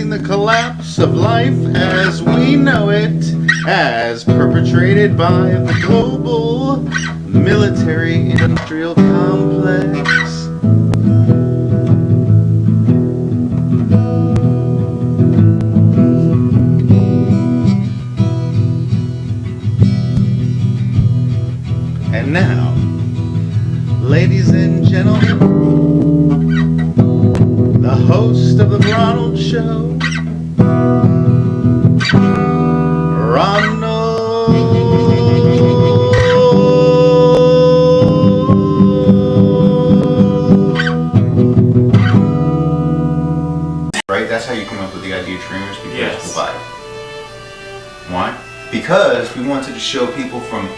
witnessing the collapse of life as we know it, as perpetrated by the global military-industrial complex. And now, ladies and gentlemen, the host of the Ronald Show, Ronald. Right? That's how you come up with the idea of Dreamers? Because yes. Why? Because we wanted to show people from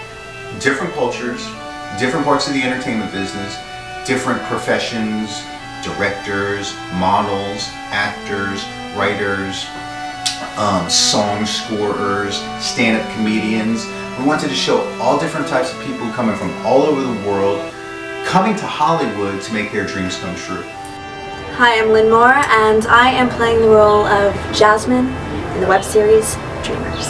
different cultures, different parts of the entertainment business, different professions, directors, models, actors, writers, song scorers, stand-up comedians. We wanted to show all different types of people coming from all over the world, coming to Hollywood to make their dreams come true. Hi, I'm Lynn Moore, and I am playing the role of Jasmine in the web series Dreamers.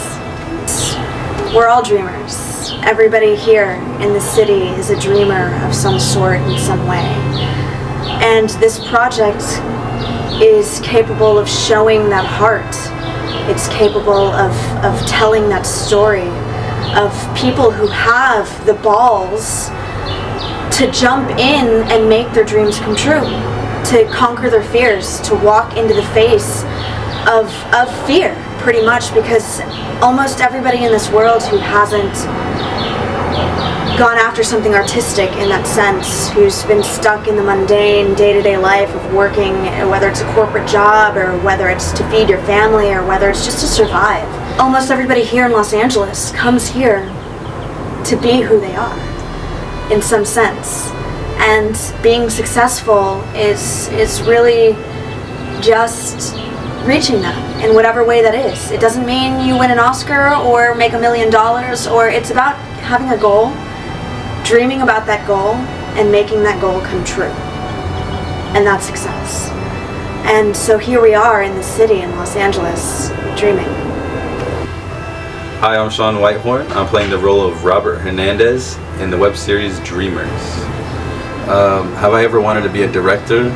We're all dreamers. Everybody here in the city is a dreamer of some sort in some way. And this project is capable of showing that heart. It's capable of telling that story of people who have the balls to jump in and make their dreams come true, to conquer their fears, to walk into the face of fear, pretty much, because almost everybody in this world who hasn't gone after something artistic in that sense, who's been stuck in the mundane day-to-day life of working, whether it's a corporate job or whether it's to feed your family or whether it's just to survive. Almost everybody here in Los Angeles comes here to be who they are, in some sense. And being successful is really just reaching that in whatever way that is. It doesn't mean you win an Oscar or make $1 million, or it's about having a goal, dreaming about that goal, and making that goal come true. And that's success. And so here we are in the city in Los Angeles, dreaming. Hi, I'm Sean Whitehorn. I'm playing the role of Robert Hernandez in the web series Dreamers. Have I ever wanted to be a director?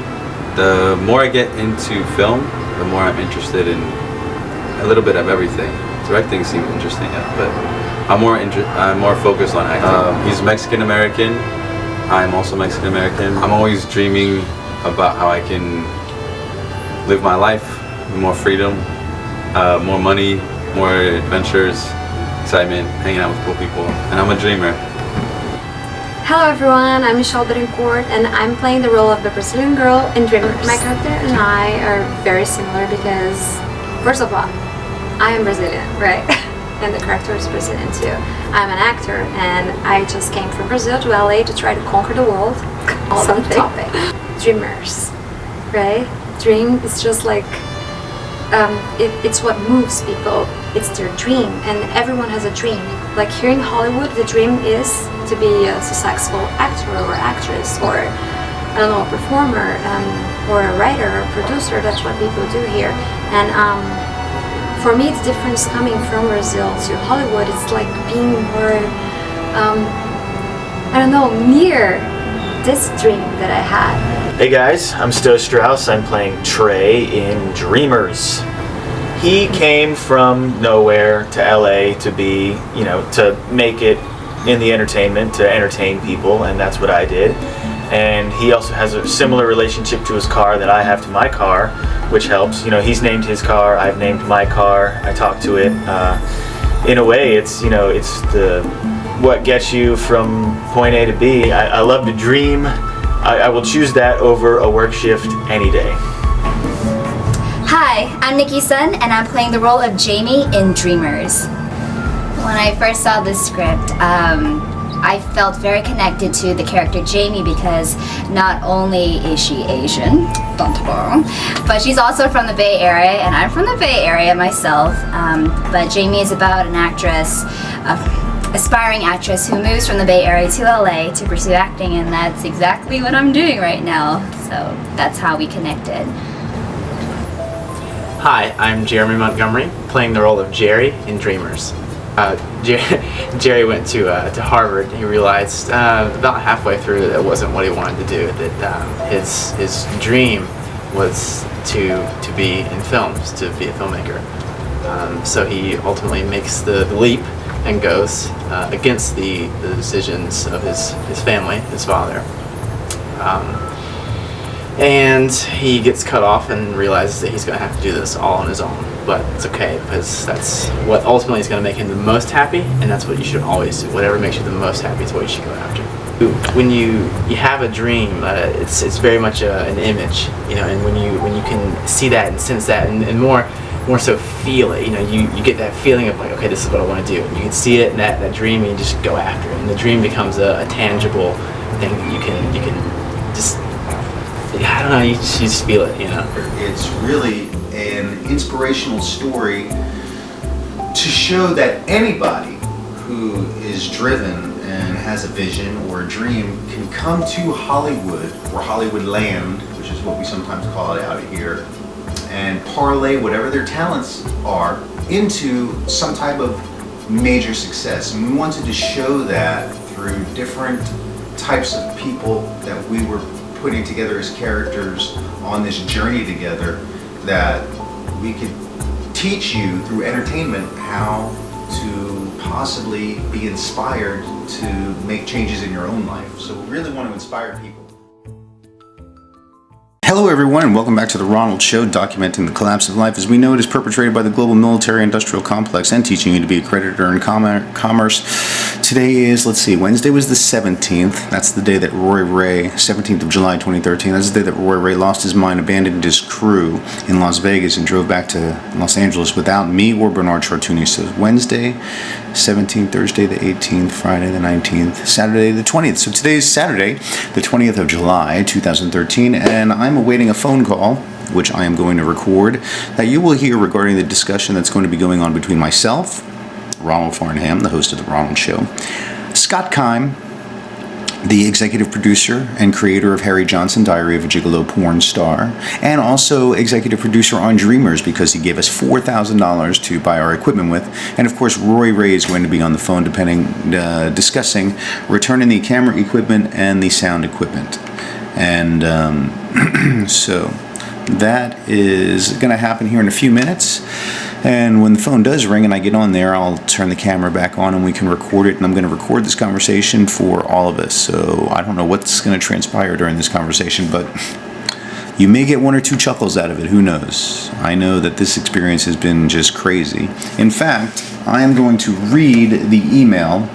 The more I get into film, the more I'm interested in a little bit of everything. Directing seems interesting, yeah, but I'm more focused on acting. He's Mexican American. I'm also Mexican American. I'm always dreaming about how I can live my life with more freedom, more money, more adventures, excitement, hanging out with cool people, and I'm a dreamer. Hello everyone, I'm Michelle Betancourt and I'm playing the role of the Brazilian girl in Dreamers. My character and I are very similar because, first of all, I am Brazilian, right? And the character is Brazilian too. I'm an actor and I just came from Brazil to LA to try to conquer the world. Awesome topic. Dreamers, right? Dream is just like, it's what moves people. It's their dream, and everyone has a dream. Like here in Hollywood, the dream is to be a successful actor or actress, or I don't know, a performer, or a writer or producer. That's what people do here. And for me, the difference coming from Brazil to Hollywood is like being more, I don't know, near this dream that I had. Hey guys, I'm Sto Strauss. I'm playing Trey in Dreamers. He came from nowhere to LA to be, to make it in the entertainment, to entertain people, and that's what I did. And he also has a similar relationship to his car that I have to my car, which helps. He's named his car, I've named my car, I talk to it. In a way, it's what gets you from point A to B. I love to dream. I will choose that over a work shift any day. Hi, I'm Nikki Sun, and I'm playing the role of Jamie in Dreamers. When I first saw this script, I felt very connected to the character Jamie because not only is she Asian, but she's also from the Bay Area, and I'm from the Bay Area myself. But Jamie is about an actress, aspiring actress who moves from the Bay Area to LA to pursue acting, and that's exactly what I'm doing right now. So that's how we connected. Hi, I'm Jeremy Montgomery, playing the role of Jerry in Dreamers. Jerry went to Harvard. He realized about halfway through that it wasn't what he wanted to do, that his dream was to be in films, to be a filmmaker. So he ultimately makes the leap and goes against the decisions of his family, his father. And he gets cut off and realizes that he's going to have to do this all on his own. But it's okay, because that's what ultimately is going to make him the most happy, and that's what you should always do. Whatever makes you the most happy is what you should go after. When you have a dream, it's very much an image, you know, and when you can see that and sense that, and more so feel it, you know, you get that feeling of like, okay, this is what I want to do. You can see it in that dream, and you just go after it, and the dream becomes a tangible thing that you can just, I don't know, you just feel it, you know. It's really an inspirational story to show that anybody who is driven and has a vision or a dream can come to Hollywood, or Hollywood land, which is what we sometimes call it out here, and parlay whatever their talents are into some type of major success. And we wanted to show that through different types of people that we were putting together as characters on this journey together, that we could teach you through entertainment how to possibly be inspired to make changes in your own life. So we really want to inspire people. Hello everyone, and welcome back to the Ronald Show, documenting the collapse of life as we know it is perpetrated by the global military-industrial complex and teaching you to be a creditor in commerce. Today is, let's see, Wednesday was the 17th. That's the day that Roy Rey, 17th of July 2013, that's the day that Roy Rey lost his mind, abandoned his crew in Las Vegas, and drove back to Los Angeles without me or Bernard Chartouni. So Wednesday, 17th, Thursday the 18th, Friday the 19th, Saturday the 20th. So today is Saturday, the 20th of July 2013, and I'm awaiting a phone call, which I am going to record, that you will hear regarding the discussion that's going to be going on between myself, Ronald Farnham, the host of The Ronald Show, Scott Kime, the executive producer and creator of Harry Johnson, Diary of a Gigolo Porn Star, and also executive producer on Dreamers, because he gave us $4,000 to buy our equipment with. And of course, Roy Rey is going to be on the phone discussing returning the camera equipment and the sound equipment. And so that is going to happen here in a few minutes. And when the phone does ring and I get on there, I'll turn the camera back on and we can record it. And I'm going to record this conversation for all of us. So I don't know what's going to transpire during this conversation, but you may get one or two chuckles out of it. Who knows? I know that this experience has been just crazy. In fact, I am going to read the email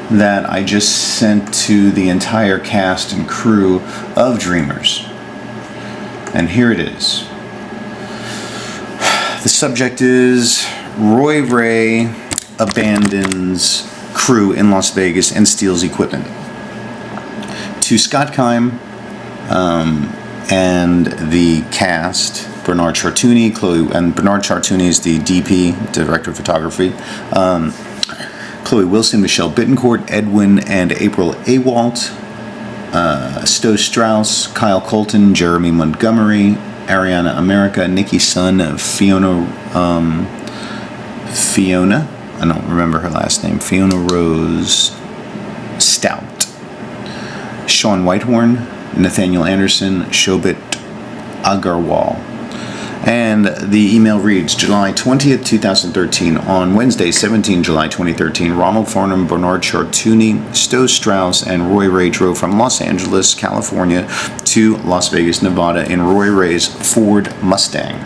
that I just sent to the entire cast and crew of Dreamers. And here it is. The subject is Roy Rey abandons crew in Las Vegas and steals equipment. To Scott Kime and the cast, Bernard Chartouni, Chloe, and Bernard Chartouni is the DP, Director of Photography, Chloe Wilson, Michelle Bittencourt, Edwin and April Awalt, Stowe Strauss, Kyle Colton, Jeremy Montgomery, Ariana America, Nikki Sun, Fiona, I don't remember her last name, Fiona Rose Stout, Sean Whitehorn, Nathaniel Anderson, Shobit Agarwal. And the email reads, July 20th, 2013. On Wednesday, 17 July 2013, Ronald Farnham, Bernard Chartouni, Stowe Strauss, and Roy Rey drove from Los Angeles, California to Las Vegas, Nevada in Roy Rey's Ford Mustang.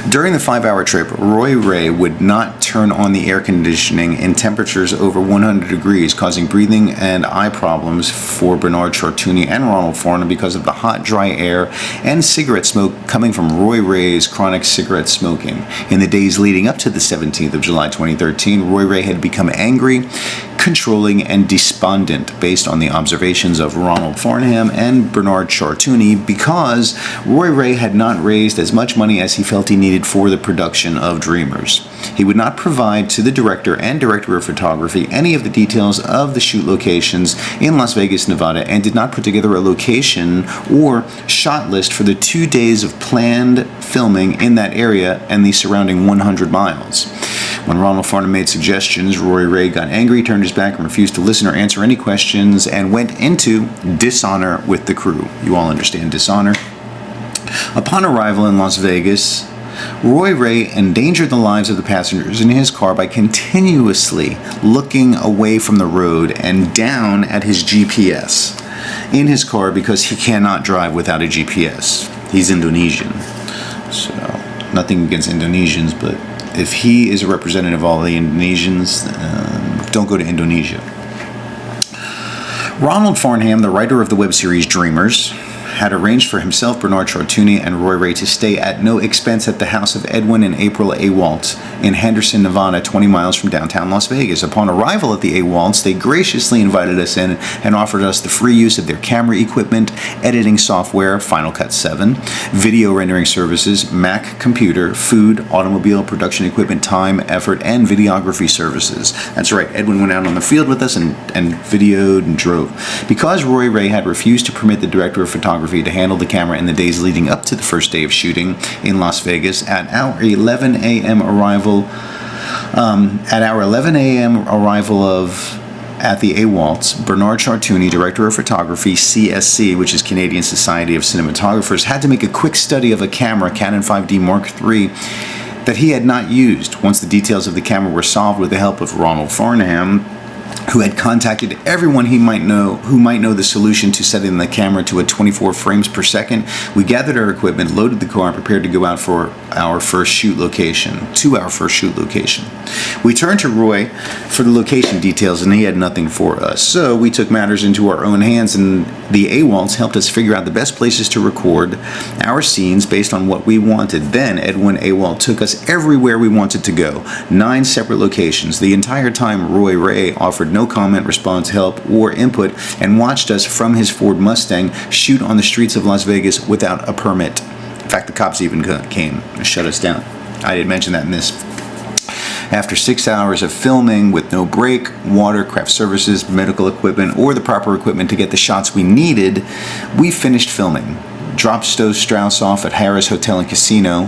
During the 5-hour trip, Roy Rey would not turn on the air conditioning in temperatures over 100 degrees, causing breathing and eye problems for Bernard Chartouni and Ronald Farnham because of the hot, dry air and cigarette smoke coming from Roy Rey's chronic cigarette smoking. In the days leading up to the 17th of July 2013, Roy Rey had become angry, controlling, and despondent based on the observations of Ronald Farnham and Bernard Chartouni, because Roy Rey had not raised as much money as he felt felt he needed for the production of Dreamers. He would not provide to the director and director of photography any of the details of the shoot locations in Las Vegas, Nevada, and did not put together a location or shot list for the 2 days of planned filming in that area and the surrounding 100 miles. When Ronald Farnham made suggestions, Roy Rey got angry, turned his back, and refused to listen or answer any questions, and went into dishonor with the crew. You all understand dishonor. Upon arrival in Las Vegas, Roy Rey endangered the lives of the passengers in his car by continuously looking away from the road and down at his GPS in his car because he cannot drive without a GPS. He's Indonesian. So, nothing against Indonesians, but if he is a representative of all the Indonesians, don't go to Indonesia. Ronald Farnham, the writer of the web series Dreamers, had arranged for himself, Bernard Chartouni, and Roy Rey to stay at no expense at the house of Edwin and April Awalt in Henderson, Nevada, 20 miles from downtown Las Vegas. Upon arrival at the Awalts, they graciously invited us in and offered us the free use of their camera equipment, editing software, Final Cut 7, video rendering services, Mac computer, food, automobile, production equipment, time, effort, and videography services. That's right, Edwin went out on the field with us and videoed and drove. Because Roy Rey had refused to permit the director of photography to handle the camera in the days leading up to the first day of shooting in Las Vegas, at our 11 a.m. arrival at the Awalts, Bernard Chartouni, director of photography, CSC, which is Canadian Society of Cinematographers, had to make a quick study of a camera, Canon 5D Mark III, that he had not used. Once the details of the camera were solved with the help of Ronald Farnham, who had contacted everyone who might know the solution to setting the camera to a 24 frames per second, we gathered our equipment, loaded the car, and prepared to go out to our first shoot location. We turned to Roy for the location details, and he had nothing for us. So we took matters into our own hands, and the Awalts helped us figure out the best places to record our scenes based on what we wanted. Then Edwin Awalt took us everywhere we wanted to go, 9 separate locations. The entire time, Roy Rey offered no comment, response, help, or input, and watched us from his Ford Mustang shoot on the streets of Las Vegas without a permit. In fact, the cops even came and shut us down. I didn't mention that in this. After 6 hours of filming with no break, water, craft services, medical equipment, or the proper equipment to get the shots we needed, we finished filming. Dropped Stowe Strauss off at Harris Hotel and Casino.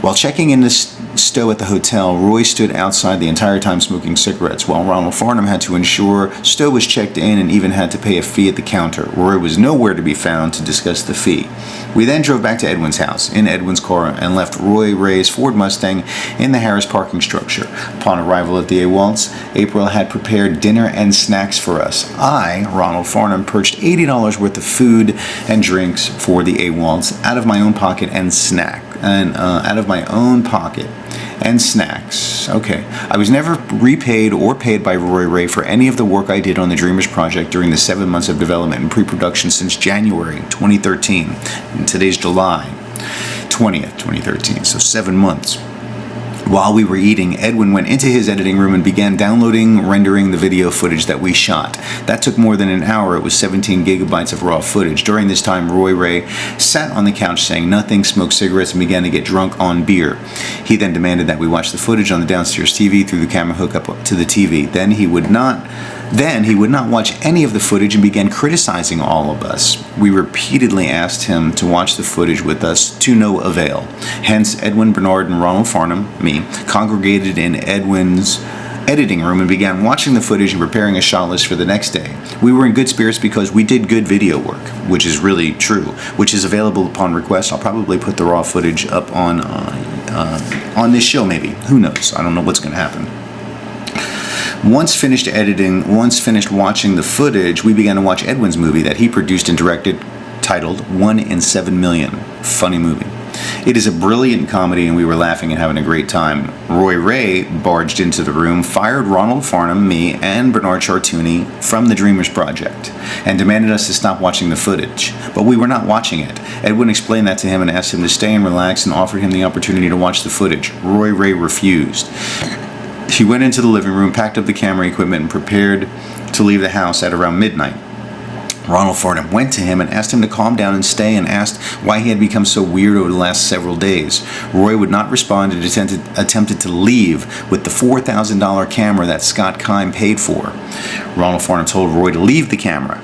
While checking in Stowe at the hotel, Roy stood outside the entire time smoking cigarettes, while Ronald Farnham had to ensure Stowe was checked in and even had to pay a fee at the counter. Roy was nowhere to be found to discuss the fee. We then drove back to Edwin's house in Edwin's car and left Roy Rey's Ford Mustang in the Harris parking structure. Upon arrival at the Awalts, April had prepared dinner and snacks for us. I, Ronald Farnham, purchased $80 worth of food and drinks for the Awalts out of my own pocket and snacks. Okay. I was never repaid or paid by Roy Rey for any of the work I did on the Dreamers project during the 7 months of development and pre-production since January 2013. And today's July 20th, 2013. So 7 months. While we were eating, Edwin went into his editing room and began rendering the video footage that we shot. That took more than an hour. It was 17 gigabytes of raw footage. During this time, Roy Rey sat on the couch saying nothing, smoked cigarettes, and began to get drunk on beer. He then demanded that we watch the footage on the downstairs TV through the camera hookup to the TV. Then he would not watch any of the footage and began criticizing all of us. We repeatedly asked him to watch the footage with us, to no avail. Hence, Edwin, Bernard, and Ronald Farnham, me, congregated in Edwin's editing room and began watching the footage and preparing a shot list for the next day. We were in good spirits because we did good video work, which is really true, which is available upon request. I'll probably put the raw footage up on this show, maybe. Who knows? I don't know what's going to happen. Once finished watching the footage, we began to watch Edwin's movie that he produced and directed, titled 1 in 7 Million. Funny movie. It is a brilliant comedy, and we were laughing and having a great time. Roy Rey barged into the room, fired Ronald Farnham, me, and Bernard Chartouni from the Dreamers project, and demanded us to stop watching the footage. But we were not watching it. Edwin explained that to him and asked him to stay and relax and offered him the opportunity to watch the footage. Roy Rey refused. He went into the living room, packed up the camera equipment, and prepared to leave the house at around midnight. Ronald Farnham went to him and asked him to calm down and stay, and asked why he had become so weird over the last several days. Roy would not respond and attempted to leave with the $4,000 camera that Scott Kime paid for. Ronald Farnham told Roy to leave the camera.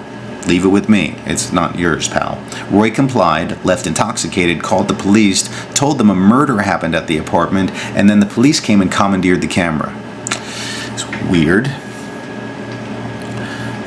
Leave it with me. It's not yours, pal. Roy complied, left intoxicated, called the police, told them a murder happened at the apartment, and then the police came and commandeered the camera. It's weird.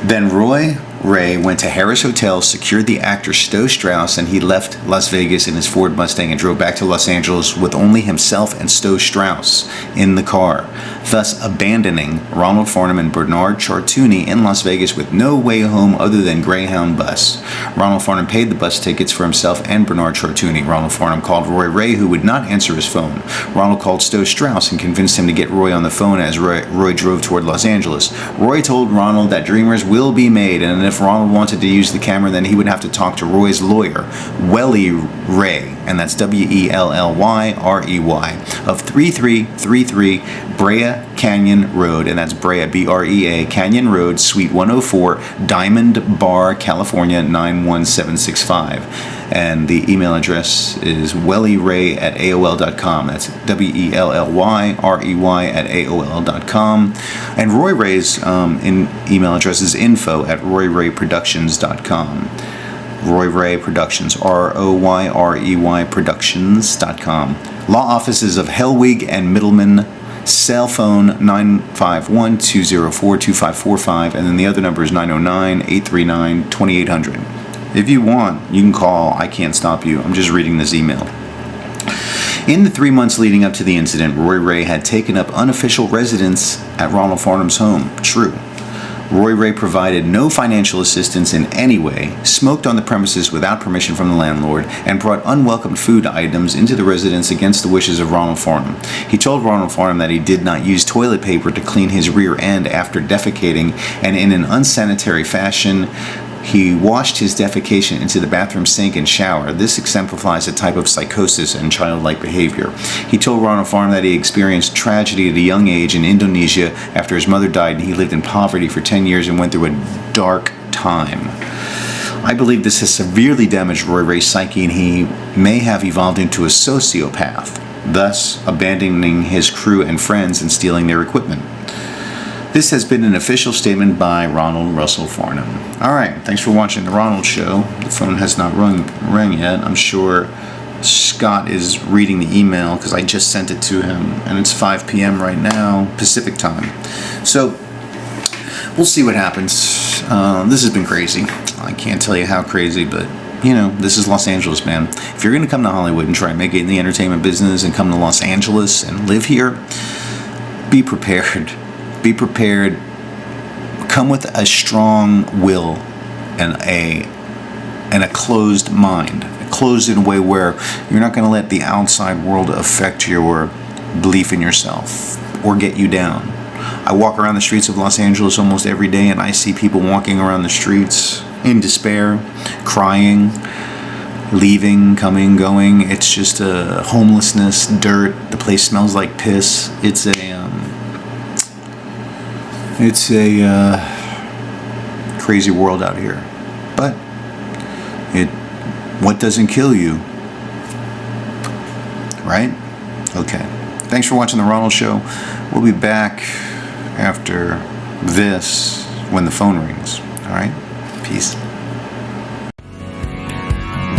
Then Roy Rey went to Harris Hotel, secured the actor Stowe Strauss, and he left Las Vegas in his Ford Mustang and drove back to Los Angeles with only himself and Stowe Strauss in the car, thus abandoning Ronald Farnham and Bernard Chartouni in Las Vegas with no way home other than Greyhound bus. Ronald Farnham paid the bus tickets for himself and Bernard Chartouni. Ronald Farnham called Roy Rey, who would not answer his phone. Ronald called Stowe Strauss and convinced him to get Roy on the phone as Roy drove toward Los Angeles. Roy told Ronald that Dreamers will be made, and if Ronald wanted to use the camera, then he would have to talk to Roy's lawyer, Welly Rey, and that's Wellyrey, of 3333 Brea Canyon Road, and that's Brea, Brea, Canyon Road, Suite 104, Diamond Bar, California, 91765. And the email address is wellyrey@aol.com. That's WELLYREY@AOL.com. And Roy Rey's email address is info@royreyproductions.com. Roy Rey Productions, ROYREY Productions.com. Law offices of Hellwig and Middleman. Cell phone 951-204-2545, and then the other number is 909-839-2800. If you want, you can call. I can't stop you. I'm just reading this email. In the 3 months leading up to the incident, Roy Rey had taken up unofficial residence at Ronald Farnham's home. True. Roy Rey provided no financial assistance in any way, smoked on the premises without permission from the landlord, and brought unwelcome food items into the residence against the wishes of Ronald Farnham. He told Ronald Farnham that he did not use toilet paper to clean his rear end after defecating, and in an unsanitary fashion, he washed his defecation into the bathroom sink and shower. This exemplifies a type of psychosis and childlike behavior. He told Ronald Farnham that he experienced tragedy at a young age in Indonesia after his mother died, and he lived in poverty for 10 years and went through a dark time. I believe this has severely damaged Roy Rey's psyche, and he may have evolved into a sociopath, thus abandoning his crew and friends and stealing their equipment. This has been an official statement by Ronald Russell Farnham. All right, thanks for watching The Ronald Show. The phone has not rung yet. I'm sure Scott is reading the email because I just sent it to him, and it's 5 p.m. right now, Pacific time. So we'll see what happens. This has been crazy. I can't tell you how crazy, but you know, this is Los Angeles, man. If you're going to come to Hollywood and try and make it in the entertainment business and come to Los Angeles and live here, be prepared. Be prepared. Come with a strong will and a closed mind. Closed in a way where you're not going to let the outside world affect your belief in yourself or get you down. I walk around the streets of Los Angeles almost every day, and I see people walking around the streets in despair, crying, leaving, coming, going. It's just homelessness, dirt. The place smells like piss. It's a crazy world out here. But what doesn't kill you, right? Okay. Thanks for watching The Ronald Show. We'll be back after this when the phone rings. All right? Peace.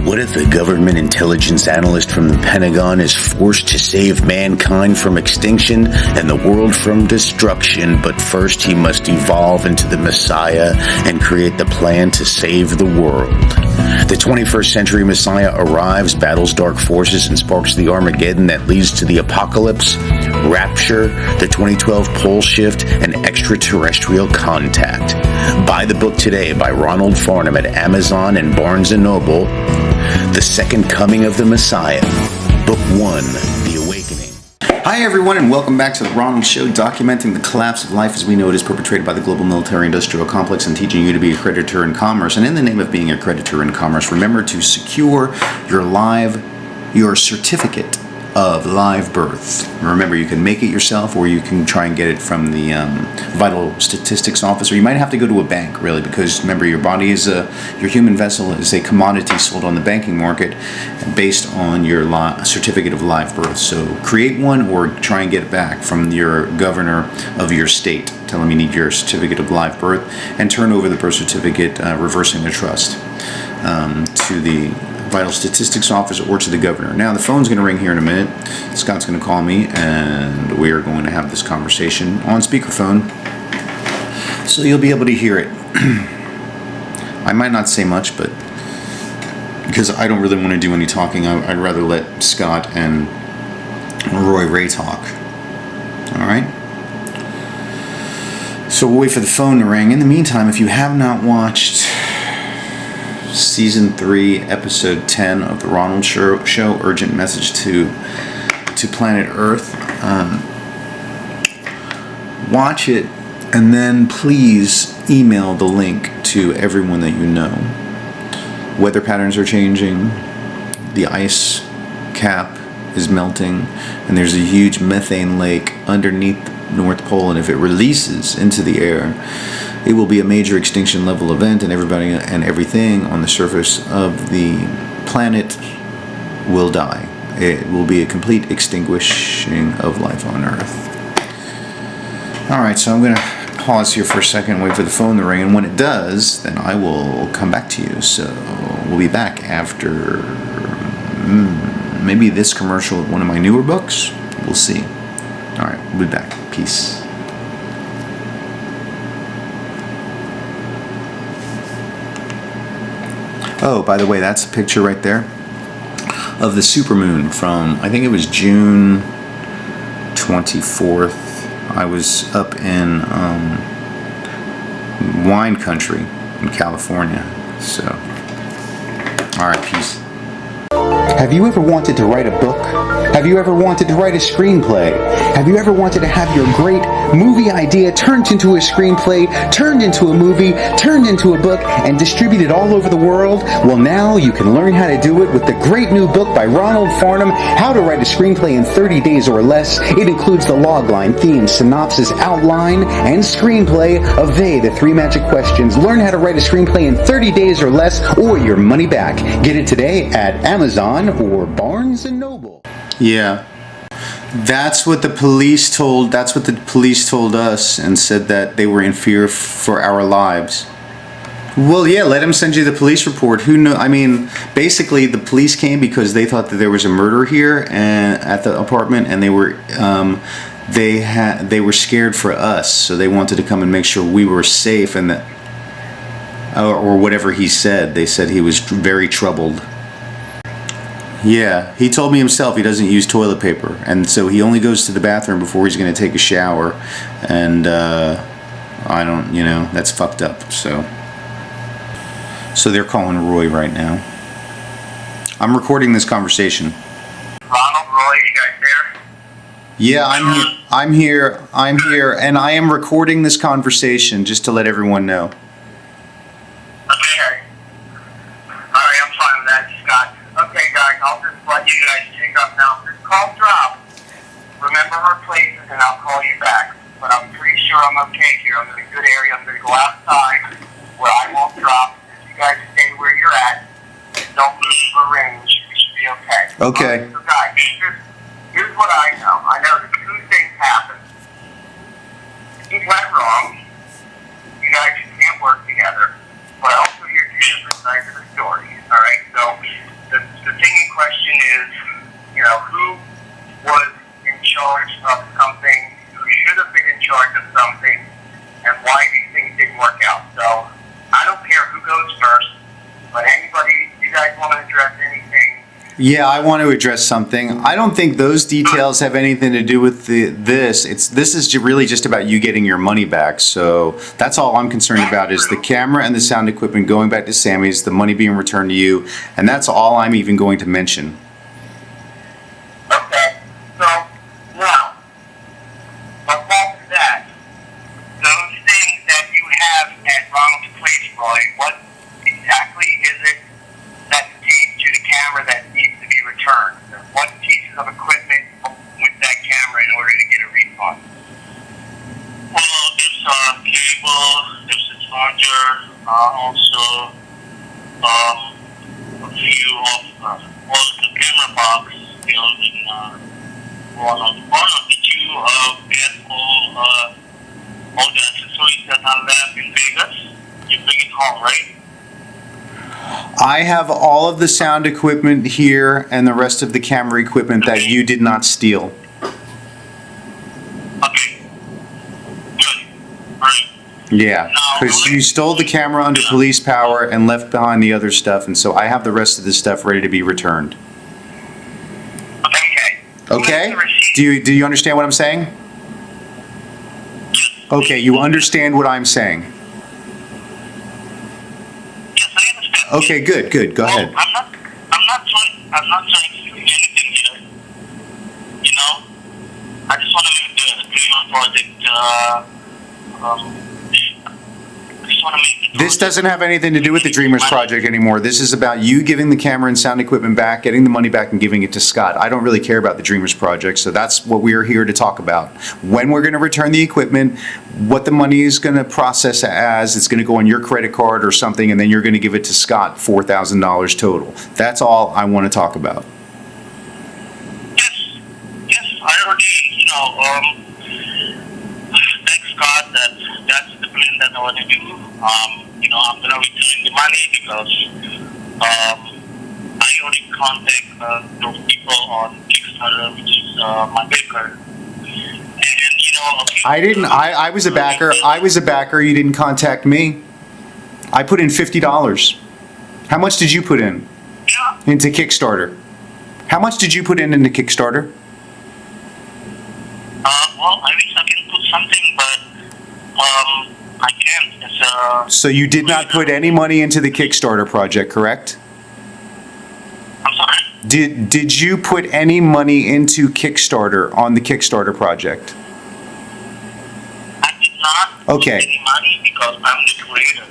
What if a government intelligence analyst from the Pentagon is forced to save mankind from extinction and the world from destruction, but first he must evolve into the Messiah and create the plan to save the world? The 21st century Messiah arrives, battles dark forces, and sparks the Armageddon that leads to the apocalypse, rapture, the 2012 pole shift, and extraterrestrial contact. Buy the book today by Ronald Farnham at Amazon and Barnes & Noble. The Second Coming of the Messiah, Book 1, The Awakening. Hi everyone, and welcome back to The Ronald Show, documenting the collapse of life as we know it is perpetrated by the global military-industrial complex and teaching you to be a creditor in commerce. And in the name of being a creditor in commerce, remember to secure your certificate of live birth. Remember, you can make it yourself, or you can try and get it from the vital statistics office, or you might have to go to a bank, really, because remember, your body is your human vessel is a commodity sold on the banking market based on your certificate of live birth. So create one, or try and get it back from your governor of your state. Tell them you need your certificate of live birth, and turn over the birth certificate, reversing the trust, to the vital statistics office or to the governor. Now the phone's going to ring here in a minute. Scott's going to call me, and we are going to have this conversation on speakerphone, so you'll be able to hear it. I might not say much, but because I don't really want to do any talking, I'd rather let Scott and Roy Rey talk. All right? So we'll wait for the phone to ring. In the meantime, if you have not watched Season 3, Episode 10 of the Ronald Show, Urgent Message to Planet Earth, watch it, and then please email the link to everyone that you know. Weather patterns are changing, the ice cap is melting, and there's a huge methane lake underneath the North Pole, and if it releases into the air, it will be a major extinction level event, and everybody and everything on the surface of the planet will die. It will be a complete extinguishing of life on Earth. Alright, so I'm going to pause here for a second, wait for the phone to ring, and when it does, then I will come back to you. So we'll be back after maybe this commercial with one of my newer books. We'll see. Alright, we'll be back. Peace. Oh, by the way, that's a picture right there of the supermoon from, I think it was June 24th. I was up in wine country in California. So, alright, peace. Have you ever wanted to write a book? Have you ever wanted to write a screenplay? Have you ever wanted to have your great movie idea turned into a screenplay, turned into a movie, turned into a book, and distributed all over the world? Well, now you can learn how to do it with the great new book by Ronald Farnham, How to Write a Screenplay in 30 Days or Less. It includes the logline, theme, synopsis, outline, and screenplay of the 3 magic questions. Learn how to write a screenplay in 30 days or less, or your money back. Get it today at Amazon or Barnes & Noble. Yeah. That's what the police told us, and said that they were in fear for our lives. Well, yeah, let them send you the police report. Who know? I mean, basically the police came because they thought that there was a murder here and at the apartment, and they were scared for us, so they wanted to come and make sure we were safe, and that or whatever he said. They said he was very troubled. Yeah, he told me himself he doesn't use toilet paper, and so he only goes to the bathroom before he's going to take a shower, and I don't, that's fucked up. So they're calling Roy right now. I'm recording this conversation. Ronald, Roy, you guys there? Yeah, I'm here, and I am recording this conversation just to let everyone know. Okay. Alright, I'm fine with that, Scott. Okay, guys, I'll just let you guys take up now. This call dropped. Remember our places, and I'll call you back. But I'm pretty sure I'm okay here. I'm in a good area. I'm going to go outside where I won't drop. If you guys stay where you're at, don't lose the range. We should be okay. Okay. So, guys, here's what I know. I know that 2 things happened. Things went wrong. You guys can't work together. But I also hear 2 different sides of the story. All right? So, the thing in question is, who was in charge of something, who should have been in charge of something, and why these things didn't work out. So, I don't care who goes first, but anybody, you guys want to address anything? Yeah, I want to address something. I don't think those details have anything to do with this. This is really just about you getting your money back. So that's all I'm concerned about, is the camera and the sound equipment going back to Sammy's, the money being returned to you, and that's all I'm even going to mention. Okay, so now, on top of that, those things that you have at Ronald's place, Roy, what exactly is it that pertains to the camera that needs to be returned? What pieces of equipment review of all the camera box still in Ronald. Ronald, did you get all the accessories that are left in Vegas? You bring it home, right? I have all of the sound equipment here and the rest of the camera equipment that you did not steal. Okay. Good. Alright. Yeah, because you stole the camera under police power and left behind the other stuff, and so I have the rest of the stuff ready to be returned. Okay. Okay? Do you understand what I'm saying? Okay, you understand what I'm saying. Yes, I understand. Okay, good, good. Go ahead. I'm not trying to do anything here. You know, I just want to make the Dreamer project. I just want to make the This doesn't have anything to do with the Dreamers Project anymore. This is about you giving the camera and sound equipment back, getting the money back, and giving it to Scott. I don't really care about the Dreamers Project, so that's what we're here to talk about. When we're going to return the equipment, what the money is going to process as, it's going to go on your credit card or something, and then you're going to give it to Scott, $4,000 total. That's all I want to talk about. Yes, I already, thank Scott that's the plan that I want to do. I'm going to return the money because I already contact those people on Kickstarter, which is my backer. And, I was a backer. You didn't contact me. I put in $50. How much did you put in? Yeah. Into Kickstarter? How much did you put in into Kickstarter? Well, I wish I can put something, but I can't. So you did not put any money into the Kickstarter project, correct? I'm sorry? Did you put any money into Kickstarter on the Kickstarter project? I did not Okay. put any money because I'm the creator.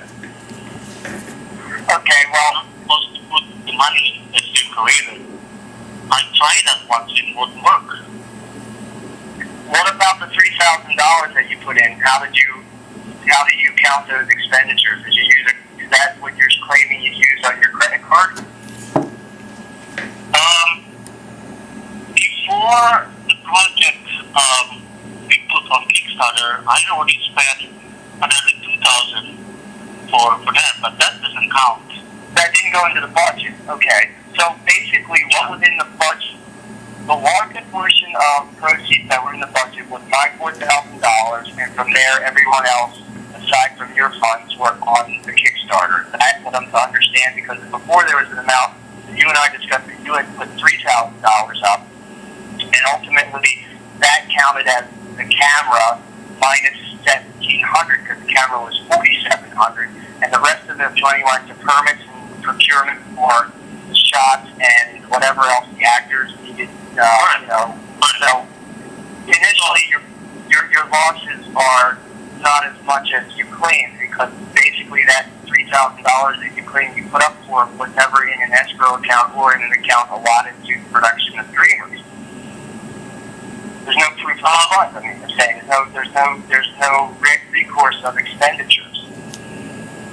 Okay, well, I'm supposed to put the money as the creator. I tried that once, it wouldn't work. What about the $3,000 that you put in? How do you count those expenditures? Did you use is that what you're claiming you used on your credit card? Before the project we put on Kickstarter, I already spent another $2,000 for that, but that doesn't count. That didn't go into the budget. Okay. So basically, what was in the budget? The larger portion of proceeds that were in the budget was my $4,000, and from there, everyone else, aside from your funds, were on the Kickstarter. That's what I'm to understand, because before there was an amount that you and I discussed that you had put $3,000 up, and ultimately that counted as the camera minus $1,700, because the camera was $4,700, and the rest of the money went to permits and procurement for shots and whatever else the actors needed. So initially your losses are not as much as you claim, because basically that $3,000 that you claim you put up for was never in an escrow account or in an account allotted to production of Dreamers. There's no proof of funds. I mean, I'm saying there's no recourse of expenditures.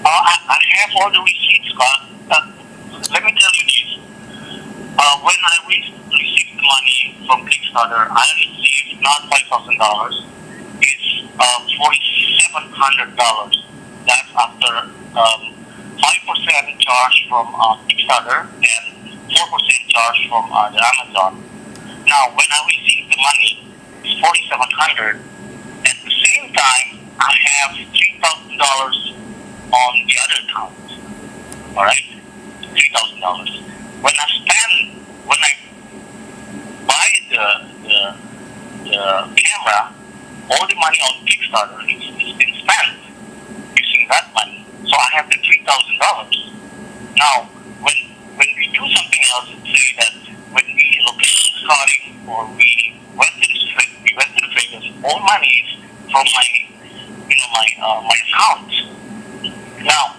I have all the receipts, Scott. Let me tell you this. When I received the money from Kickstarter, I received not $5,000. It's $4,700. That's after 5% charge from Kickstarter and 4% charge from the Amazon. Now, when I received the money, it's $4,700. At the same time, I have $3,000 on the other account. All right, $3,000. When I buy the camera, all the money on Kickstarter is been spent using that money. So I have the $3,000. Now, when we do something else, say that when we location scouting or we went to the Vegas, all money is from my account. Now,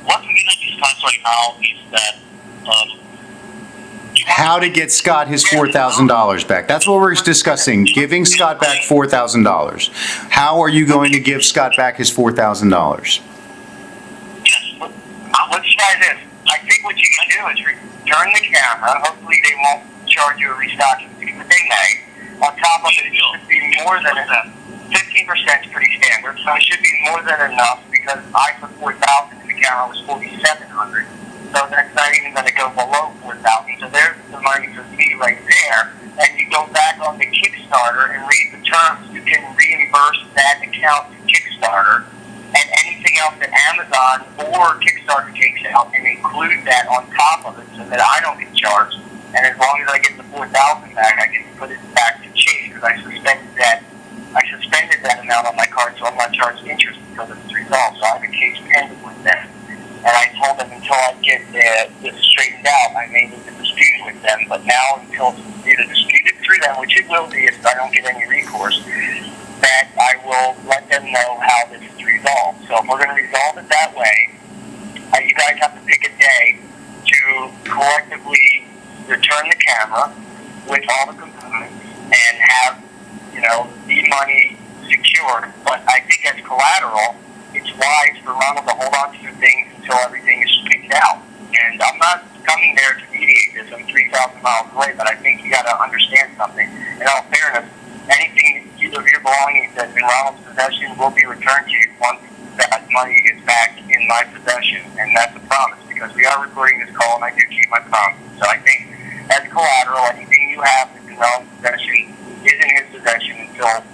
what we're gonna discuss right now is that how to get Scott his $4,000 back. That's what we're discussing, giving Scott back $4,000. How are you going to give Scott back his $4,000? Yes, but what you guys is, I think what you can do is return the camera. Hopefully they won't charge you a restocking fee, but they may. On top of it, it should be more than enough. 15% is pretty standard, so it should be more than enough because I put 4,000 and the camera was 4,700. So that's not even going to go below 4,000. So there's the money for me right there. And you go back on the Kickstarter and read the terms. You can reimburse that account to Kickstarter and anything else that Amazon or Kickstarter takes out and include that on top of it so that I don't get charged. And as long as I get the 4,000 back, I can put it back to Chase because I suspended that amount on my card, so I'm not charged interest because it's resolved. So I have a case pending with them. And I told them until I get this straightened out, I may need to dispute with them. But now until it's either disputed through them, which it will be if I don't get any recourse, that I will let them know how this is resolved. So if we're going to resolve it that way, you guys have to pick a day to collectively return the camera with all the components and have, the money secured. But I think as collateral, it's wise for Ronald to hold on to the things until everything is straightened out. And I'm not coming there to mediate this. I'm 3,000 miles away, but I think you got to understand something. In all fairness, anything of your belongings that's in Ronald's possession will be returned to you once that money is back in my possession, and that's a promise because we are recording this call and I do keep my promise. So I think as collateral, anything you have that's in Ronald's possession is in his possession until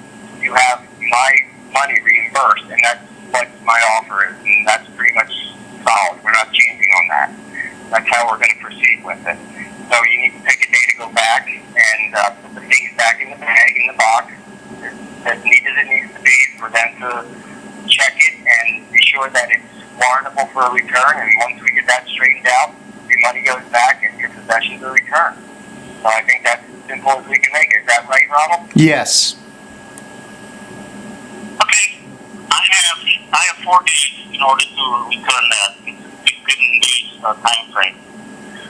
you have my money reimbursed, and that's what my offer is, and that's pretty much solid. We're not changing on that. That's how we're going to proceed with it. So you need to pick a day to go back and put the things back in the bag, in the box, as neat as it needs to be for them to check it and be sure that it's warrantable for a return. And once we get that straightened out, the money goes back and your possessions are returned. So I think that's as simple as we can make it. Is that right, Ronald? Yes. Okay. I have 4 days in order to return that. It's a 15 days time frame.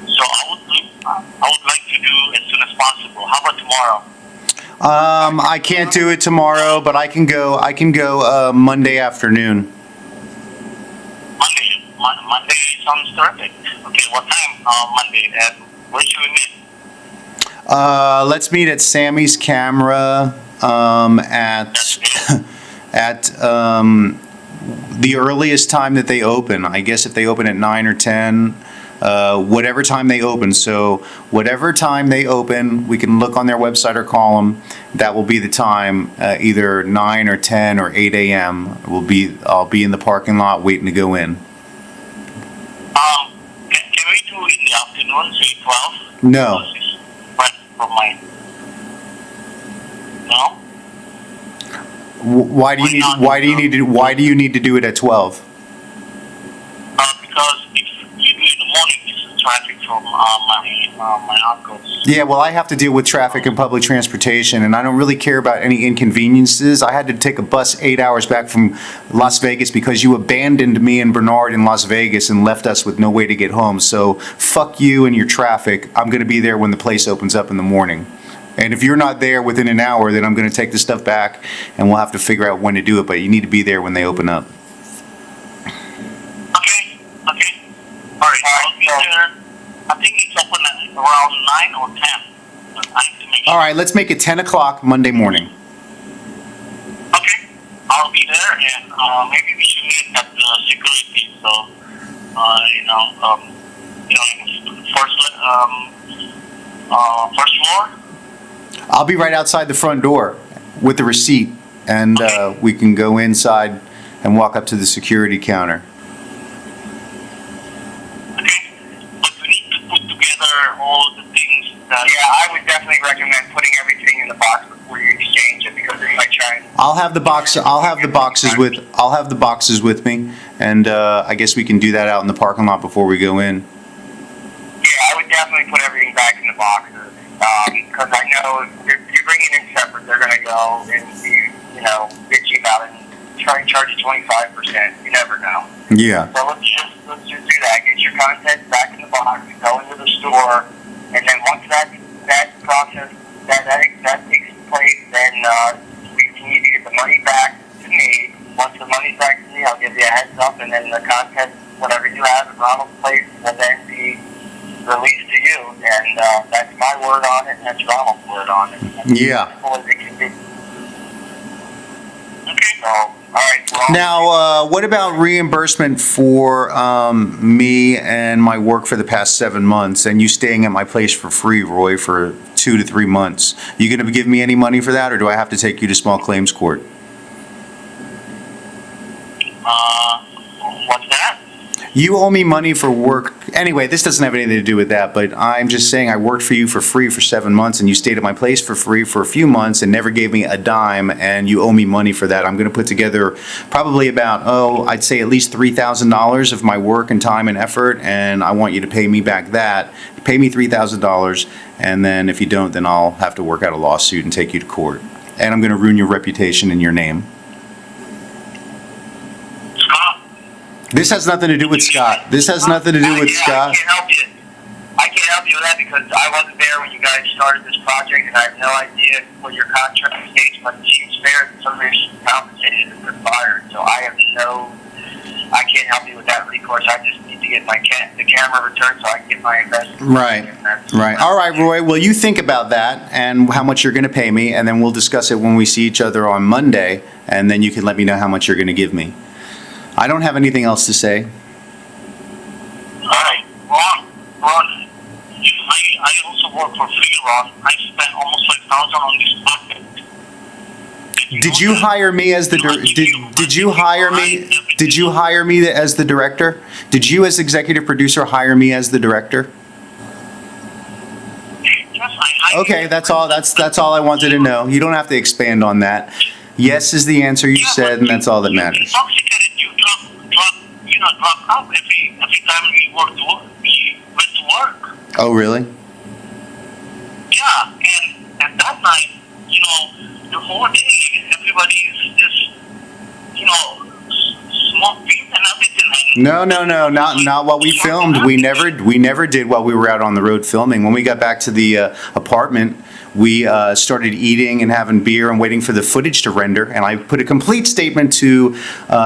So I would like to do as soon as possible. How about tomorrow? I can't do it tomorrow, but I can go Monday afternoon. Monday sounds terrific. Okay, what time Monday? Where should we meet? Let's meet at Sammy's Camera at the earliest time that they open. I guess if they open at 9 or 10, whatever time they open. So whatever time they open, we can look on their website or call them. That will be the time, either 9 or 10 or 8 a.m. I'll be in the parking lot waiting to go in. Can we do it in the afternoon, say 12? No. No? Why do you need to do it at 12? Because if you do it in the morning, it's traffic from my uncle's. Yeah, well, I have to deal with traffic and public transportation, and I don't really care about any inconveniences. I had to take a bus 8 hours back from Las Vegas because you abandoned me and Bernard in Las Vegas and left us with no way to get home. So fuck you and your traffic. I'm going to be there when the place opens up in the morning. And if you're not there within an hour, then I'm going to take the stuff back, and we'll have to figure out when to do it. But you need to be there when they open up. Okay. All right. I'll be there. I think it's open at around 9 or 10. All right, let's make it 10 o'clock Monday morning. Okay. I'll be there, and maybe we should meet at the security. So, first floor. I'll be right outside the front door with the receipt, and we can go inside and walk up to the security counter. Okay, but we need to put together all the things that... Yeah, I would definitely recommend putting everything in the box before you exchange it, because they might try and... I'll have the boxes with me, and I guess we can do that out in the parking lot before we go in. Yeah, I would definitely put everything back in the boxes. Because I know if you bring it in separate, they're going to go and be, bitchy about it and try and charge you 25%. You never know. Yeah. So let's just do that. Get your content back in the box, go into the store, and then once that process that takes place, then we can either get the money back to me. Once the money's back to me, I'll give you a heads up, and then the content, whatever you have at Ronald's place, will then be And that's my word on it, and that's Ronald's word on it. Yeah. As simple as it can be. Okay. So, all right. Well, Now, what about reimbursement for me and my work for the past 7 months, and you staying at my place for free, Roy, for 2 to 3 months? You going to give me any money for that, or do I have to take you to small claims court? what's that? You owe me money for work. Anyway, this doesn't have anything to do with that, but I'm just saying I worked for you for free for 7 months, and you stayed at my place for free for a few months and never gave me a dime, and you owe me money for that. I'm going to put together probably about, I'd say at least $3,000 of my work and time and effort, and I want you to pay me back that. Pay me $3,000, and then if you don't, then I'll have to work out a lawsuit and take you to court. And I'm going to ruin your reputation and your name. Scott? This has nothing to do with Scott. This has nothing to do with Scott. I can't help you. I can't help you with that because I wasn't there when you guys started this project, and I have no idea what your contract states, but it seems fair that somebody should be compensated if they're fired. So I can't help you with that recourse. I just need to get the camera returned so I can get my investment. Right. All right, Roy. Well, you think about that and how much you're going to pay me, and then we'll discuss it when we see each other on Monday, and then you can let me know how much you're going to give me. I don't have anything else to say. All right. Ron, I also work for free, Ron. I spent almost $5,000 on this project. Did you hire me as the did you hire me as the director? Did you as executive producer hire me as the director? Okay, that's all I wanted to know. You don't have to expand on that. Yes is the answer you said, and that's all that matters. You drop out every time we went to work. Oh, really? Yeah, and that night, the whole day, everybody is just, smoking and everything. No, not what we filmed. We never did while we were out on the road filming. When we got back to the apartment, we started eating and having beer and waiting for the footage to render. And I put a complete statement to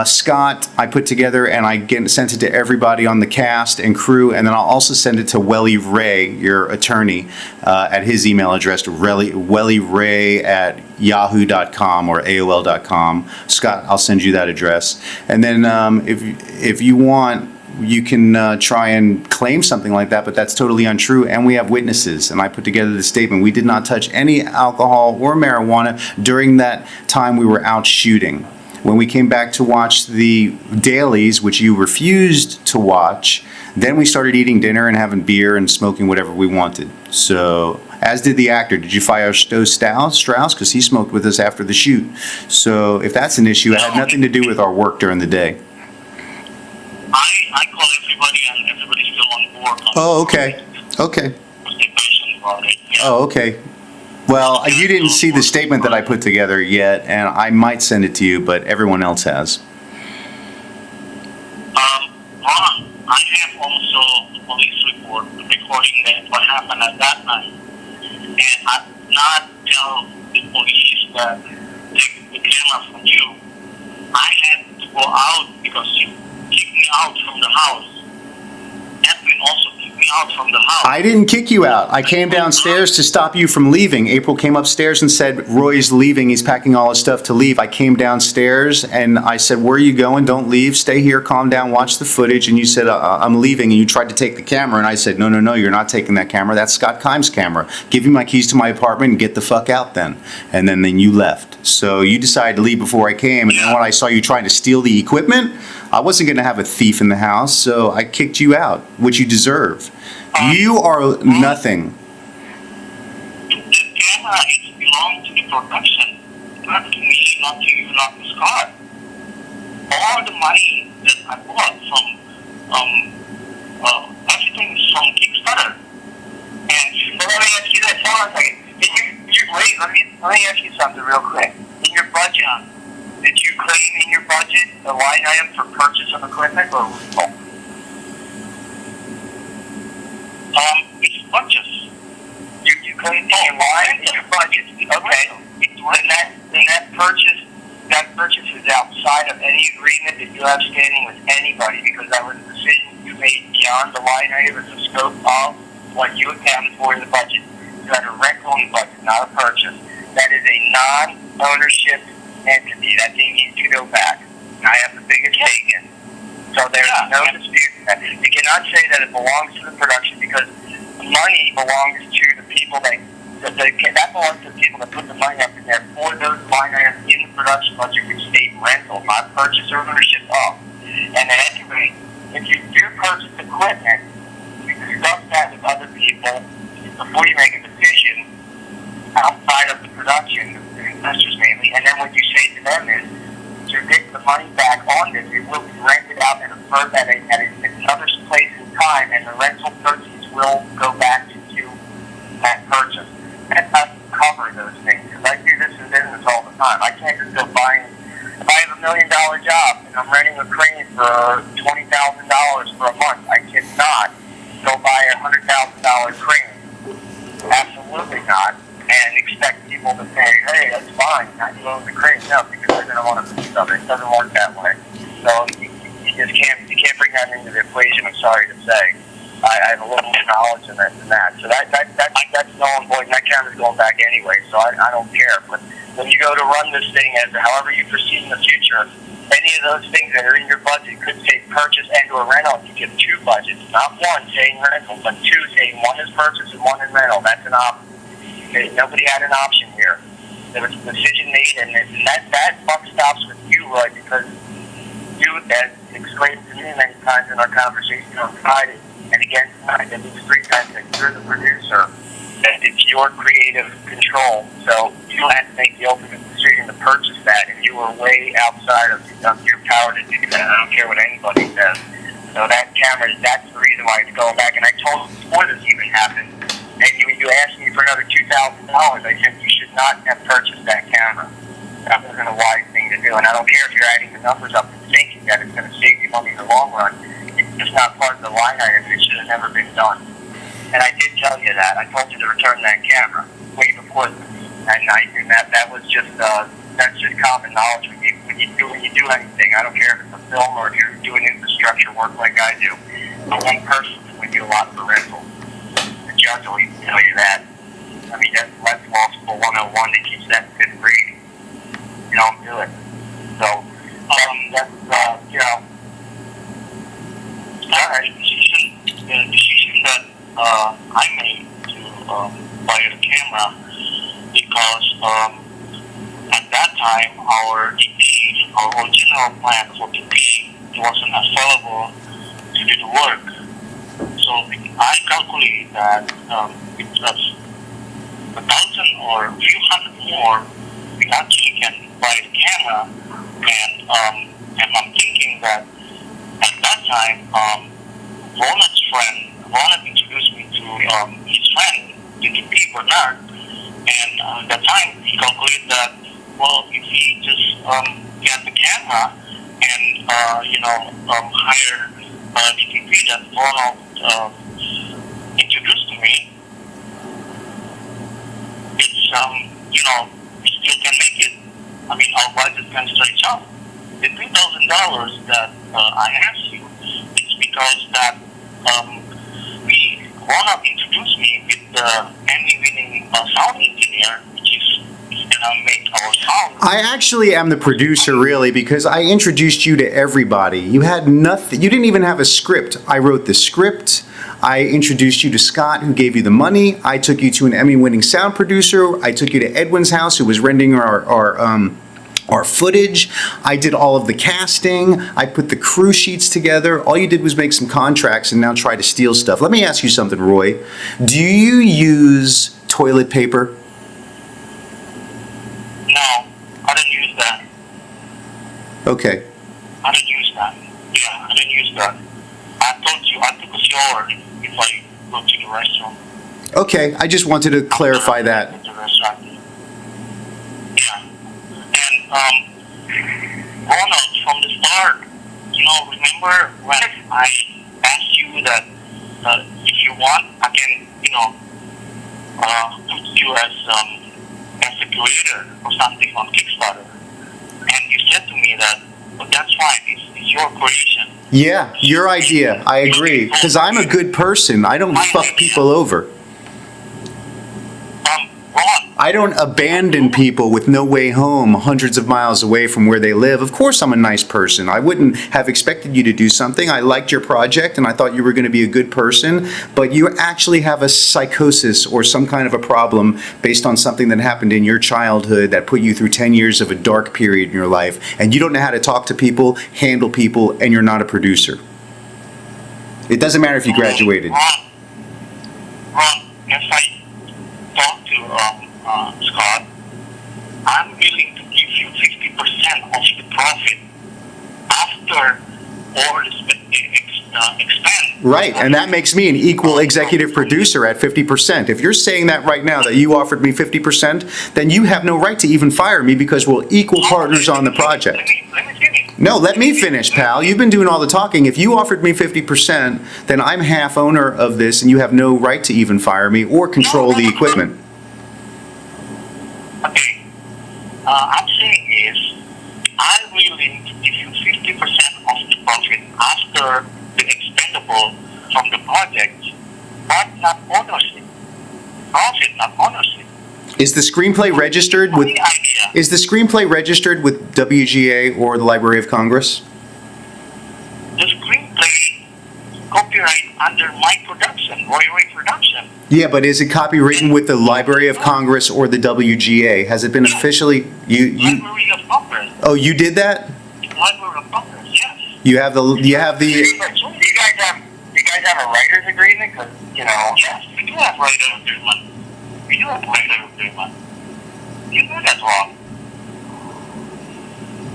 Scott. I put together and I sent it to everybody on the cast and crew. And then I'll also send it to Roy Rey, your attorney, at his email address, Ray@yahoo.com or AOL.com. Scott, I'll send you that address. And then if you want, you can try and claim something like that, but that's totally untrue, and we have witnesses. And I put together the statement. We did not touch any alcohol or marijuana during that time we were out shooting. When we came back to watch the dailies, which you refused to watch, then we started eating dinner and having beer and smoking whatever we wanted. So, as did the actor. Did you fire Strauss? Because he smoked with us after the shoot. So, if that's an issue, it had nothing to do with our work during the day. I call everybody, and everybody's still on board. Oh, okay. Oh, okay. Well, you didn't see the statement that I put together yet, and I might send it to you, but everyone else has. Ron, I have also the police report recording that what happened at that night, and I did not tell the police that take the camera from you. I had to go out because you kicked me out from the house. Edwin also kicked me out from the house. I didn't kick you out. I came downstairs to stop you from leaving. April came upstairs and said, Roy's leaving. He's packing all his stuff to leave. I came downstairs and I said, where are you going? Don't leave. Stay here. Calm down. Watch the footage. And you said, I'm leaving. And you tried to take the camera. And I said, no, you're not taking that camera. That's Scott Kimes' camera. Give me my keys to my apartment and get the fuck out then. And then you left. So you decided to leave before I came. And then when I saw you trying to steal the equipment, I wasn't going to have a thief in the house, so I kicked you out, which you deserve. You are nothing. The camera belongs to the production, not to me, not to you, not to Scott. All the money that I bought from, everything is from Kickstarter. And let me ask you this, hold on a second. Wait, let me ask you something real quick. In your budget, did you claim in your budget a line item for purchase of equipment or it's purchase. You claim in your line in your budget. Okay. Then that purchase is outside of any agreement that you have standing with anybody because that was a decision you made beyond the line item as a scope of what you accounted for in the budget. You had a rental in the budget, not a purchase. That is a non-ownership entity. That thing needs to go back. I have the biggest stake in. So there's no dispute. You cannot say that it belongs to the production because money belongs to the people that belongs to the people that put the money up in there for those line items in the production budget, which state rental, not purchase or ownership of. And then anyway, if you do purchase equipment, you discuss that with other people before you make a decision outside of the production, the investors mainly. And then what you say to them is, to get the money back on this, it will be rented out at another place in time, and the rental proceeds will go back to you at purchase. And I cover those things, because I do this in business all the time. I can't just go buying. If I have $1 million job and I'm renting a crane for $20,000 for a month, I cannot go buy a $100,000 crane. Absolutely not. And expect people to say, hey, that's fine, not you own the crane. No, because they're going to want a piece of it. It doesn't work that way. So you just can't bring that into the equation, I'm sorry to say. I have a little more knowledge in that than that. So that's null and void, and that camera's going back anyway, so I don't care. But when you go to run this thing as however you proceed in the future, any of those things that are in your budget could say purchase and or rental. You get two budgets, not one saying rental, but two saying one is purchase and one is rental. That's an option. Okay, nobody had an option here. There was a decision made, and that buck stops with you, Roy, because you, as explained to me many times in our conversation on Friday, and again tonight, at least 3 times, that you're the producer, that it's your creative control. So you had to make the ultimate decision to purchase that, and you were way outside of your power to do that. I don't care what anybody says. So that camera, that's the reason why it's going back. And I told you before this even happened, and you asked me for another $2,000, I said you should not have purchased that camera. That wasn't a wise thing to do. And I don't care if you're adding the numbers up and thinking that it's going to save you money in the long run. It's just not part of the line item. It should have never been done. And I did tell you that. I told you to return that camera way before this. And that was just that's just common knowledge when you do anything. I don't care if it's a film or if you're doing infrastructure work like I do. But one person would do a lot for rental. The judge will even tell you that. I mean, that's law school 101. They teach that in 5th grade. You don't do it. So that's the decision that I made to buy the camera because at that time our DP, our original plan for DP, wasn't available to do the work. So I calculated that with just 1,000 or a few hundred more, we actually can buy the camera. And I'm thinking that at that time, Ronald introduced me to his friend, the DP Bernard, and at that time he calculated that, well, if he just get the camera and hire the DP that Ronald introduced to me, it's we still can make it. I mean, our budget can stretch out. The $3,000 that I asked you, it's because that Ronald introduced me with the Emmy-winning sound engineer, which is gonna make our sound. I actually am the producer, really, because I introduced you to everybody. You had nothing. You didn't even have a script. I wrote the script. I introduced you to Scott, who gave you the money. I took you to an Emmy-winning sound producer. I took you to Edwin's house, who was renting our footage. I did all of the casting. I put the crew sheets together. All you did was make some contracts and now try to steal stuff. Let me ask you something, Roy. Do you use toilet paper? No, I didn't use that. Okay. I didn't use that. Yeah, I didn't use that. I told you, I took a shower if I go to the restroom. Okay, I just wanted to clarify that. Yeah. And Ronald, from the start, remember when I asked you that if you want, I can, put you as a creator or something on Kickstarter. And you said to me that, well, that's fine, it's your creation. Yeah, your idea. I agree. Because I'm a good person. I don't fuck people over. I don't abandon people with no way home hundreds of miles away from where they live. Of course I'm a nice person. I wouldn't have expected you to do something. I liked your project and I thought you were going to be a good person, but you actually have a psychosis or some kind of a problem based on something that happened in your childhood that put you through 10 years of a dark period in your life, and you don't know how to talk to people, handle people, and you're not a producer. It doesn't matter if you graduated. Ron, if I talk to Scott, I'm willing to give you 50% of the profit after all is expand. Right, and that makes me an equal executive producer at 50%. If you're saying that right now, that you offered me 50%, then you have no right to even fire me because we're equal partners on the project. Let me finish. No, let me finish, pal. You've been doing all the talking. If you offered me 50%, then I'm half owner of this and you have no right to even fire me or control the equipment. Okay. I'm saying is, I'm willing to give you 50% of the profit after the expendable from the project, but not ownership. Profit, not ownership. Is the screenplay registered with The idea. Is the screenplay registered with WGA or the Library of Congress? The screenplay copyright under my production, Roy Rey production. Yeah, but is it copywritten with the Library of Congress or the WGA? Has it been officially you Library of Congress. Oh, you did that? Library of Congress, yes. You have the Do you guys have a writer's agreement? Because, yes, we do have writer's agreement. We do have writer's agreement. You know that's wrong.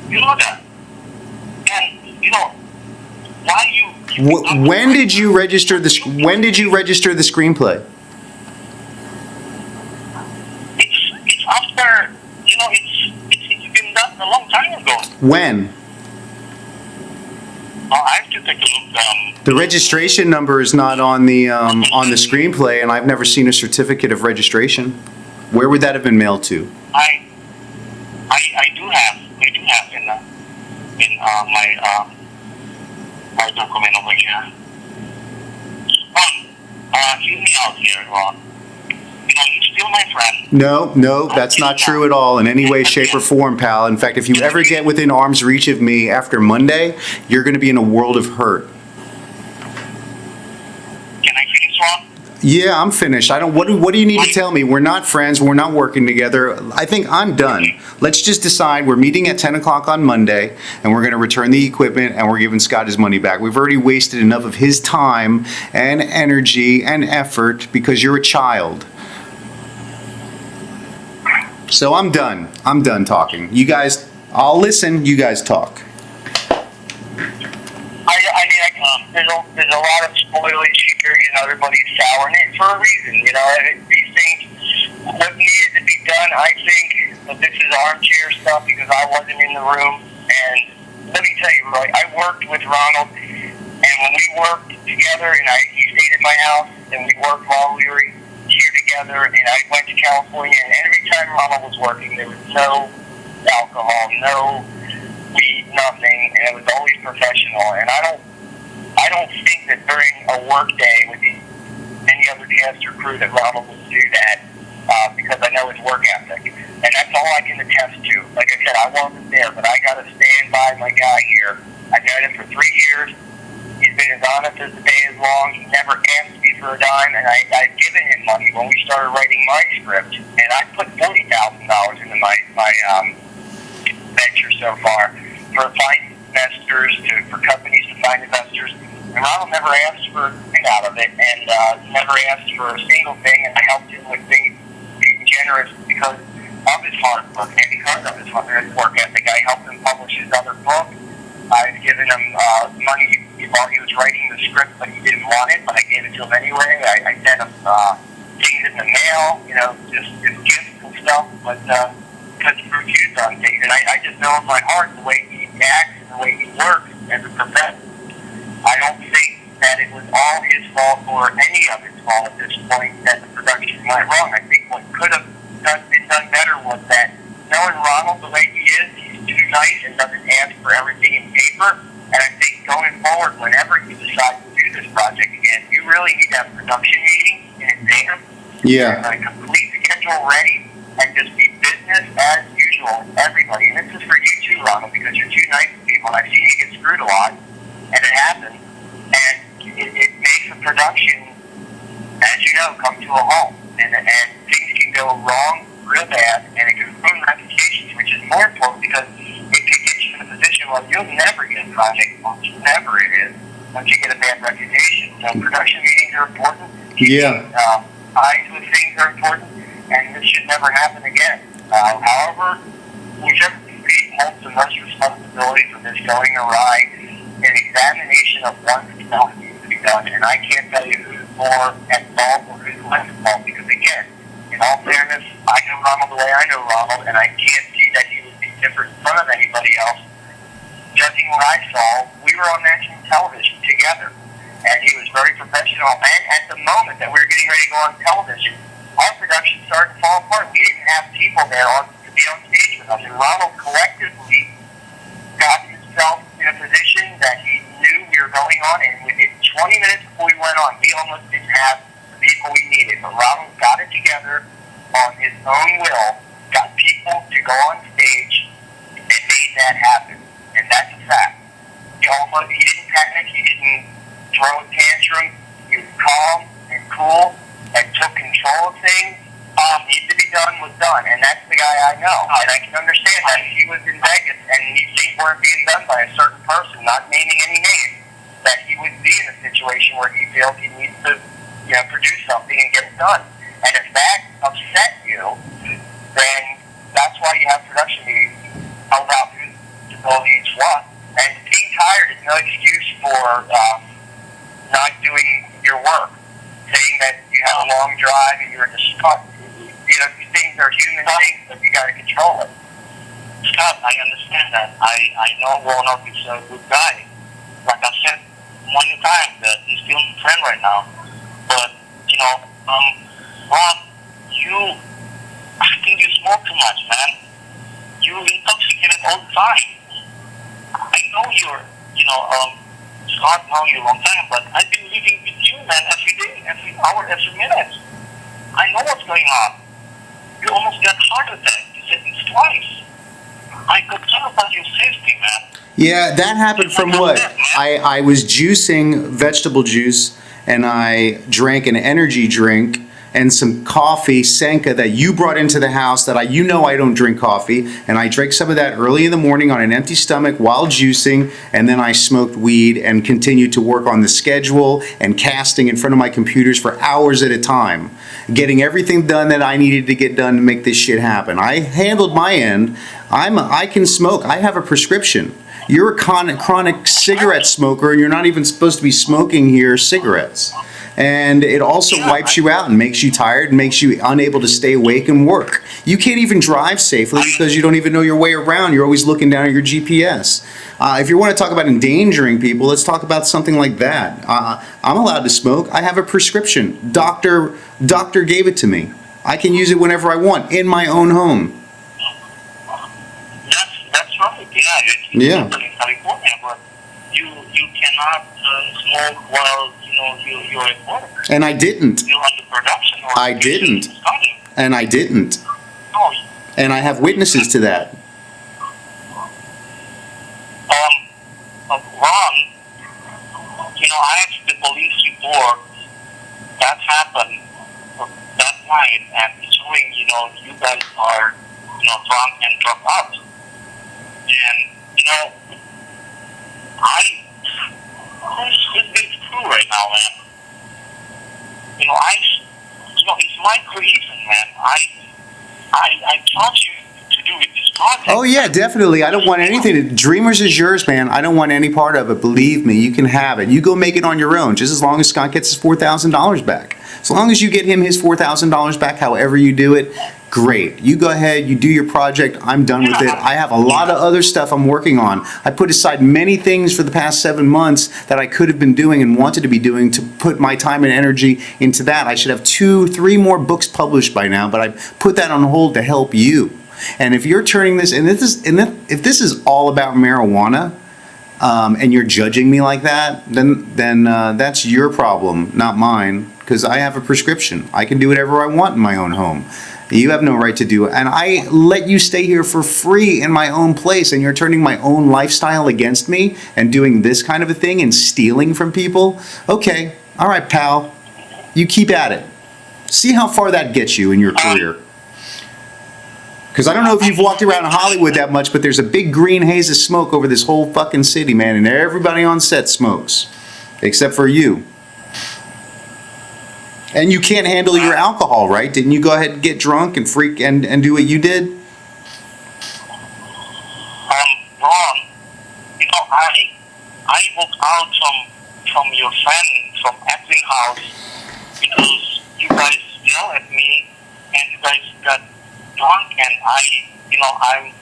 You know that. And, why you... When did you register the screenplay? It's after, it's been done a long time ago. When? I have to take a look. The registration number is not on the screenplay, and I've never seen a certificate of registration. Where would that have been mailed to? I do have in my document over here. Hear me out here, Ron. You're still my friend. No, that's not true at all in any way, shape, or form, pal. In fact, if you ever get within arm's reach of me after Monday, you're going to be in a world of hurt. Can I finish, Ron? Yeah, I'm finished. What do you need to tell me? We're not friends. We're not working together. I think I'm done. Let's just decide we're meeting at 10 o'clock on Monday, and we're going to return the equipment, and we're giving Scott his money back. We've already wasted enough of his time and energy and effort because you're a child. So I'm done. I'm done talking. You guys, I'll listen. You guys talk. There's a lot of spoilage here, everybody's sour, and it's for a reason, these things, what needed to be done, I think that this is armchair stuff because I wasn't in the room, and let me tell you, Roy, I worked with Ronald, and when we worked together, and he stayed at my house, and we worked while we were here together, and I went to California, and every time Ronald was working, there was no alcohol, no weed, nothing, and it was always professional, and I don't think that during a work day with any other cast or crew that Ronald would do that because I know his work ethic. And that's all I can attest to. Like I said, I wasn't there, but I got to stand by my guy here. I've known him for 3 years. He's been as honest as the day is long. He never asked me for a dime, and I've given him money when we started writing my script. And I put $40,000 into my venture so far for finding investors, for companies to find investors. And Ronald never asked for a thing out of it, and never asked for a single thing, and I helped him with being generous because of his hard work, and because of his work ethic. I helped him publish his other book. I've given him money while he was writing the script, but he didn't want it, but I gave it to him anyway. I sent him things in the mail, just gifts and stuff, but because he refused on things, and I just know in my heart the way he acts and the way he works as a professional. I don't think that it was all his fault or any of his fault at this point that the production went wrong. I think what could have been done better was that knowing Ronald the way he is, he's too nice and doesn't ask for everything in paper. And I think going forward, whenever you decide to do this project again, you really need to have production meetings in advance. Yeah. And a complete schedule ready, and just be business as usual with everybody. And this is for you too, Ronald, because you're two nice people, and I've seen you get screwed a lot, and it happens. And it makes a production, as you know, come to a halt. And things can go wrong real bad, and it can ruin reputations, which is more important because it could get you in a position where you'll never get a project, never it is, once you get a bad reputation. So production meetings are important. Yeah. Eyes with things are important, and this should never happen again. However, whichever state holds the most responsibility for this going awry, an examination of oneself needs to be done, and I can't tell you who's more at fault or who's less at fault, because again, in all fairness, I know Ronald the way I know Ronald, and I can't see that he would be different in front of anybody else. Judging what I saw, we were on national television together, and he was very professional, and at the moment that we were getting ready to go on television, our production started to fall apart. We didn't have people there to be on stage with us, and Ronald collectively got himself in a position that he knew we were going on, and within 20 minutes before we went on, we almost didn't have the people we needed. But Ronald got it together on his own will, got people to go on stage, and made that happen. And that's a fact. He didn't panic, he didn't throw a tantrum, he was calm and cool and took control of things. Needed to be done was done, and that's the guy I know. And I can understand that if he was in Vegas and these things weren't being done by a certain person, not naming any names, that he would be in a situation where he feels he needs to, produce something and get it done. And if that upset you, then that's why you have production meetings about whose ability is what. And being tired is no excuse for not doing your work. Saying that you have a long drive and you're just stuck. These things are human things, but you got to control it. Scott, I understand that. I know Ronald is a good guy. Like I said many times, that he's still my friend right now. But, Ron, I think you smoke too much, man. You intoxicated all the time. I know you're, Scott knows you a long time, but I've been living with you, man, every day, every hour, every minute. I know what's going on. You almost got heart attack. You said it twice. I concerned about your safety, man. Yeah, that happened from what? I was juicing vegetable juice, and I drank an energy drink and some coffee, Senka, that you brought into the house that I don't drink coffee, and I drank some of that early in the morning on an empty stomach while juicing, and then I smoked weed and continued to work on the schedule and casting in front of my computers for hours at a time, getting everything done that I needed to get done to make this shit happen. I handled my end. I can smoke. I have a prescription. You're a chronic cigarette smoker, and you're not even supposed to be smoking here cigarettes. And it also wipes you out and makes you tired and makes you unable to stay awake and work. You can't even drive safely because you don't even know your way around. You're always looking down at your GPS. If you want to talk about endangering people, let's talk about something like that. I'm allowed to smoke. I have a prescription. Doctor gave it to me. I can use it whenever I want in my own home. That's right. Yeah. In California, but you cannot smoke while you're at work. And I didn't. You're under production. I didn't. And I didn't. Oh. And I have witnesses to that. Ron, I asked the police report that happened that night, and showing, you guys are, drunk and drunk out. And, this is true right now, man. It's my creation, man. I taught you to do with this project. Oh yeah, definitely. I don't want anything. Dreamers is yours, man. I don't want any part of it. Believe me, you can have it. You go make it on your own, just as long as Scott gets his $4,000 back. As long as you get him his $4,000 back, however you do it, great. You go ahead, you do your project. I'm done with it. I have a lot of other stuff I'm working on. I put aside many things for the past 7 months that I could have been doing and wanted to be doing to put my time and energy into that. I should have 2-3 more books published by now, but I put that on hold to help you. And if you're turning this, if this is all about marijuana, and you're judging me like that, then that's your problem, not mine, because I have a prescription. I can do whatever I want in my own home. You have no right to do it. And I let you stay here for free in my own place, and you're turning my own lifestyle against me and doing this kind of a thing and stealing from people? Okay, all right, pal. You keep at it. See how far that gets you in your career. Because I don't know if you've walked around Hollywood that much, but there's a big green haze of smoke over this whole fucking city, man, and everybody on set smokes. Except for you. And you can't handle your alcohol, right? Didn't you go ahead and get drunk and freak and do what you did? Ron, you know, I walked out from your friend from acting house because you guys yelled at me and you guys got drunk, and I'm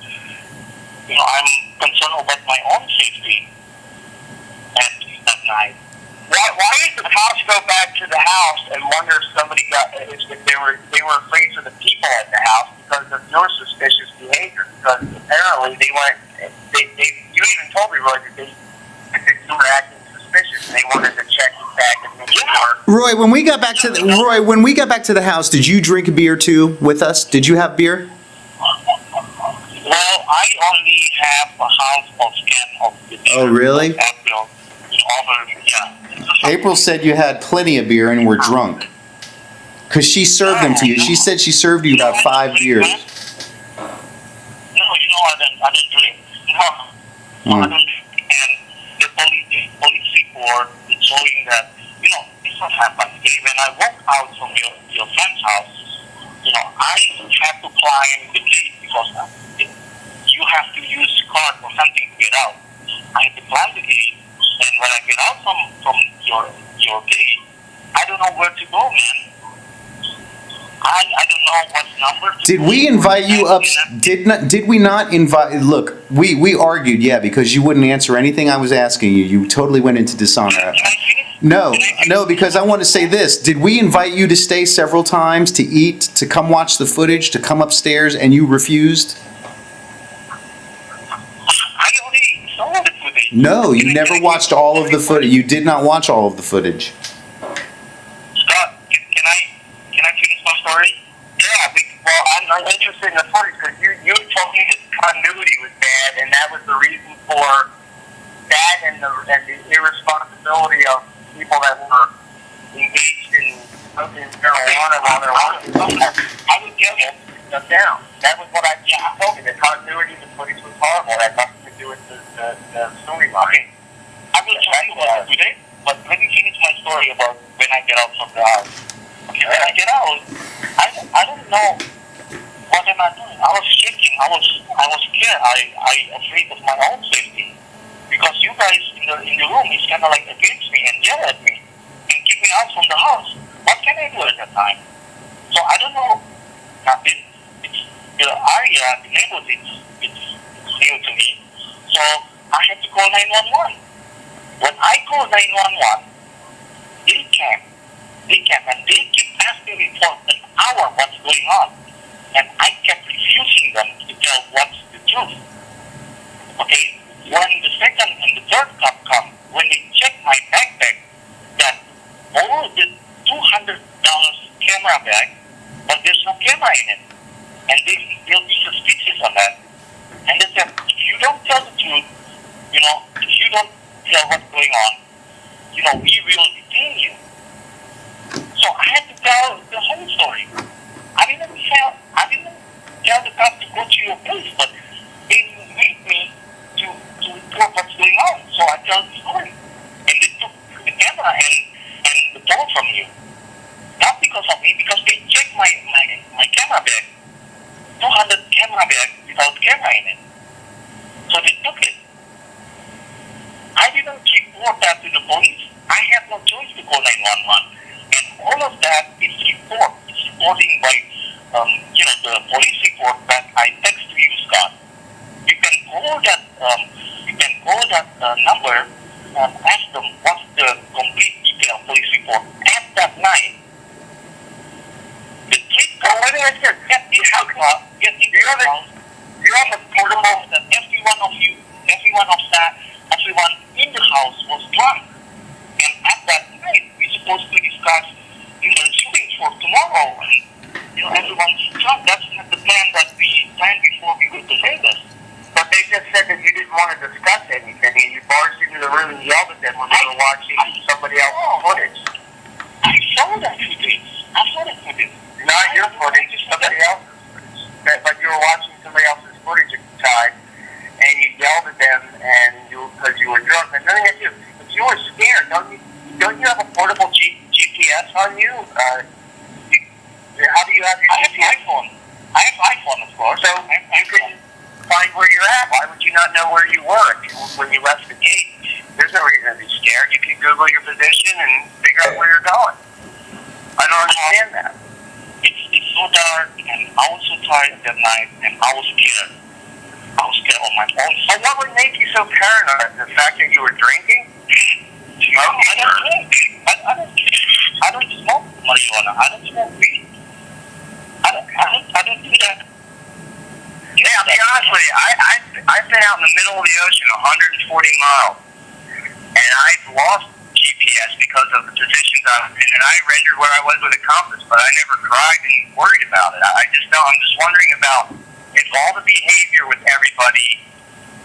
concerned about my own safety at that night. Why did the cops go back to the house and wonder if somebody if they were afraid for the people at the house because of your suspicious behavior? Because apparently you even told me, Roy, that you were acting suspicious. They wanted to check back and make sure. Roy, when we got back to the house, did you drink beer too with us? Did you have beer? Well, I only have a half of can of the beer. Oh, really? Yeah. April said you had plenty of beer and were drunk. Because she served them to you. She said she served you about 5 beers. No, I didn't drink. No, I didn't drink. And the police report is showing that, this what happened. When I walked out from your friend's house, I had to climb the gate because you have to use card or something to get out. I had to climb the gate, and when I get out from your gate, I don't know where to go, man. I don't know what number to Did we invite you up? Did we not invite? Look, we argued, yeah, because you wouldn't answer anything I was asking you. You totally went into dishonor. No, because I want to say this. Did we invite you to stay several times, to eat, to come watch the footage, to come upstairs, and you refused? I already saw the footage. No, you never watched all of the footage. You did not watch all of the footage. Scott, can I finish my story? Yeah, well, I'm interested in the footage because you told me that continuity was bad, and that was the reason for that and the irresponsibility of people that were engaged in smoking marijuana while they're on it. I would get them down. That was what I told you. The continuity of the footage was horrible. That had nothing to do with the storyline. I will tell you what today, but let me finish my story about when I get out from the house. Okay, when I get out, I don't know what am I doing. I was shaking. I was scared. I afraid of my own safety. Because you guys in the room is kind of like against me and yell at me and kick me out from the house. What can I do at that time? So I don't know nothing. It's the area, the neighborhood, it's new to me. So I had to call 911. When I call 911, they came and they keep asking me for an hour what's going on. And I kept refusing them to tell what's the truth. Okay? When the second and the third cop come, when they check my backpack, that all the $200 camera bag, but there's no camera in it. And they'll be suspicious on that. And they said, if you don't tell the truth, if you don't tell what's going on, we will detain you. So I had to tell the whole story. I didn't tell the cops to go to your place, but they made me to report what's going on. So I tell the story. And they took the camera and the phone from you. Not because of me, because they checked my camera bag. 200 camera bag without camera in it. So they took it. I didn't report that to the police. I had no choice to call 911. And all of that is reporting by, the police report that I text to you, Scott. You can call that number and ask them what's the complete detail police report at that night. The trick you have a portable that everyone have footage. I've got a footage. Not your footage, it's somebody else's footage. But you were watching somebody else's footage at the time, and you yelled at them, and because you were drunk, and nothing had to do. If you were scared, don't you have a portable GPS on you? How do you have your GPS? I have iPhone, of course. So you could find where you're at. Why would you not know where you were when you left the gate? There's no reason to be scared. You can Google your position and figure out where you're going. I don't understand that. It's so dark, and I was so tired that night, and I was scared. I was scared on my own. And what would make you so paranoid? The fact that you were drinking? Smoking? I don't drink. I don't smoke marijuana. I don't smoke weed. I don't do that. Yeah, I'll be honest with you. I've been out in the middle of the ocean 140 miles, and I've lost GPS because of the positions I'm in, and I rendered where I was with a compass, but I never cried and worried about it. I'm just wondering about if all the behavior with everybody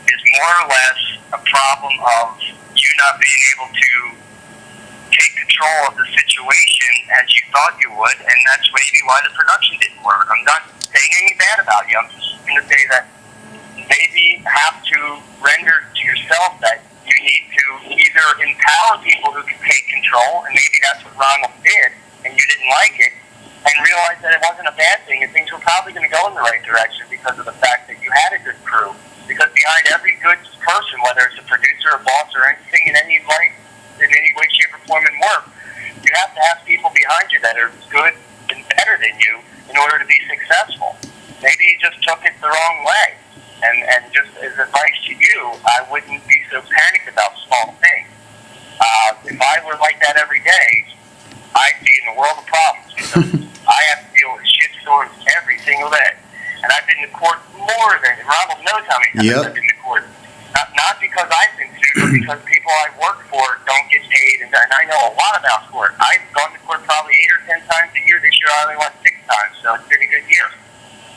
is more or less a problem of you not being able to take control of the situation as you thought you would, and that's maybe why the production didn't work. I'm not saying anything bad about you. I'm just going to say that maybe have to render to yourself that you need to either empower people who can take control, and maybe that's what Ronald did, and you didn't like it, and realize that it wasn't a bad thing, and things were probably going to go in the right direction because of the fact that you had a good crew. Because behind every good person, whether it's a producer, a boss, or anything in any life, in any way, shape, or form in work, you have to have people behind you that are good and better than you in order to be successful. Maybe you just took it the wrong way. And just as advice to you, I wouldn't be so panicked about small things. If I were like that every day, I'd be in a world of problems because I have to deal with shitstorms every single day. And I've been to court more than Ronald knows how many times I've been to court. Not because I've been sued, but because people I work for don't get paid, and I know a lot about court. I've gone to court probably 8 or 10 times a year. This year I only went 6 times, so it's been a good year.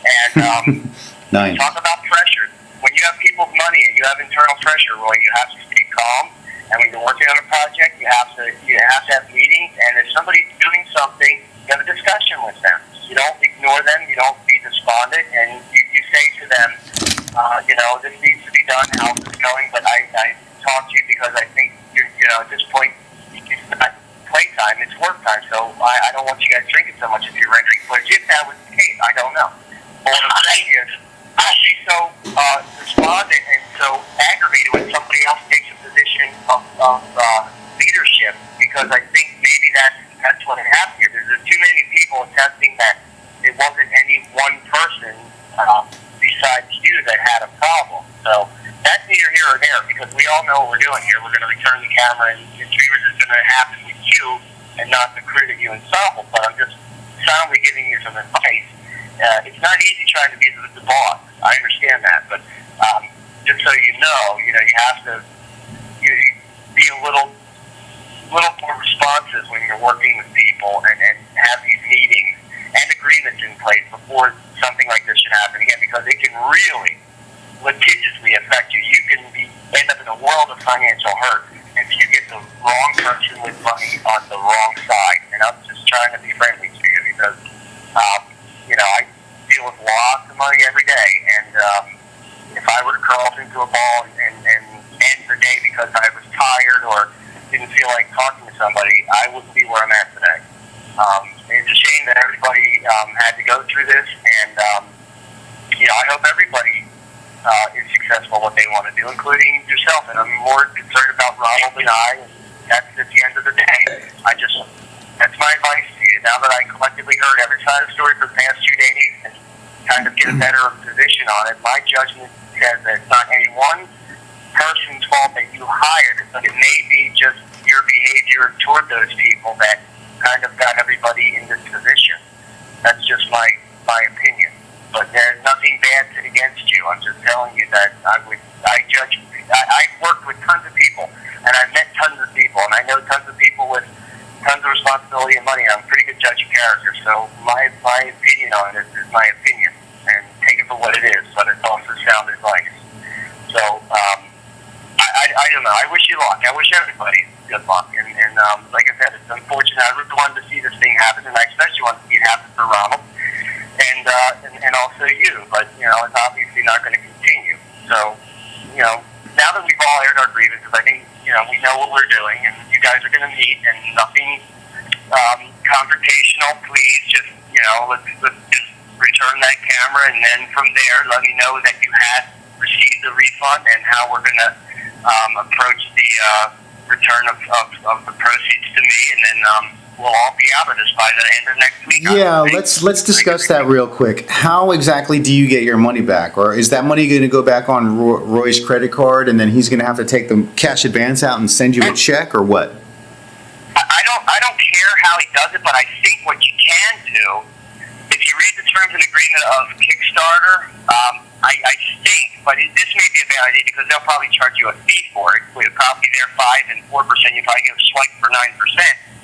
And Nice. talk about pressure. When you have people's money and you have internal pressure, Roy, you have to stay calm. And when you're working on a project, you have to have meetings. And if somebody's doing something, you have a discussion with them. You don't ignore them. You don't be despondent, and you say to them, this needs to be done. How's this going? But I talk to you because I think at this point it's not playtime; it's work time. So I don't want you guys drinking so much if you're rendering footage. If that was the case, I don't know. But what I'm saying is, I'll be so despondent and so aggravated when somebody else takes a position of leadership, because I think maybe that's what happened here. There's too many people attesting that it wasn't any one person besides you that had a problem. So that's neither here or there, because we all know what we're doing here. We're going to return the camera, and Dreamers is going to happen with you and not the crew that you ensemble. But I'm just soundly giving you some advice. It's not easy trying to be the boss. I understand that, but just so you know, you have to be a little more responsive when you're working with people and have these meetings and agreements in place before something like this should happen again, because it can really litigiously affect you. You can end up in a world of financial hurt if you get the wrong person with money on the wrong side. And I'm just trying to be friendly to you because I deal with lots of money every day, and if I were to curl up into a ball and end the day because I was tired or didn't feel like talking to somebody, I wouldn't be where I'm at today. It's a shame that everybody had to go through this, and I hope everybody is successful at what they want to do, including yourself. And I'm more concerned about Ronald and I, and that's at the end of the day. That's my advice to you. Now that I collectively heard every side of the story for the past 2 days and kind of get a better position on it, my judgment says that it's not any one person's fault that you hired, but it may be just your behavior toward those people that kind of got everybody in this position. That's just my opinion. But there's nothing bad against you. I'm just telling you that I've worked with tons of people, and I've met tons of people, and I know tons of people with tons of responsibility and money. I'm a pretty good judge of character, so my opinion on it is my opinion, and take it for what it is, but it's also sound advice. So, I don't know. I wish you luck. I wish everybody good luck. And like I said, it's unfortunate. I really wanted to see this thing happen, and I especially wanted to see it happen for Ronald and also you. But, you know, it's obviously not going to continue. So, you know, now that we've all aired our grievances, I think, you know, we know what we're doing, and you guys are going to meet, and nothing confrontational. Please just, you know, let's just return that camera, and then from there, let me know that you had received the refund and how we're going to approach the return of the proceeds to me, and then we'll all be out of this by the end of next week. Yeah, let's discuss that real quick. How exactly do you get your money back? Or is that money going to go back on Roy's credit card, and then he's going to have to take the cash advance out and send you a check, or what? I don't care how he does it, but I think what you can do, if you read the terms and agreement of Kickstarter, I think, but this may be a bad idea because they'll probably charge you a fee for it. With probably their 5 and 4%, you probably get a swipe for 9%.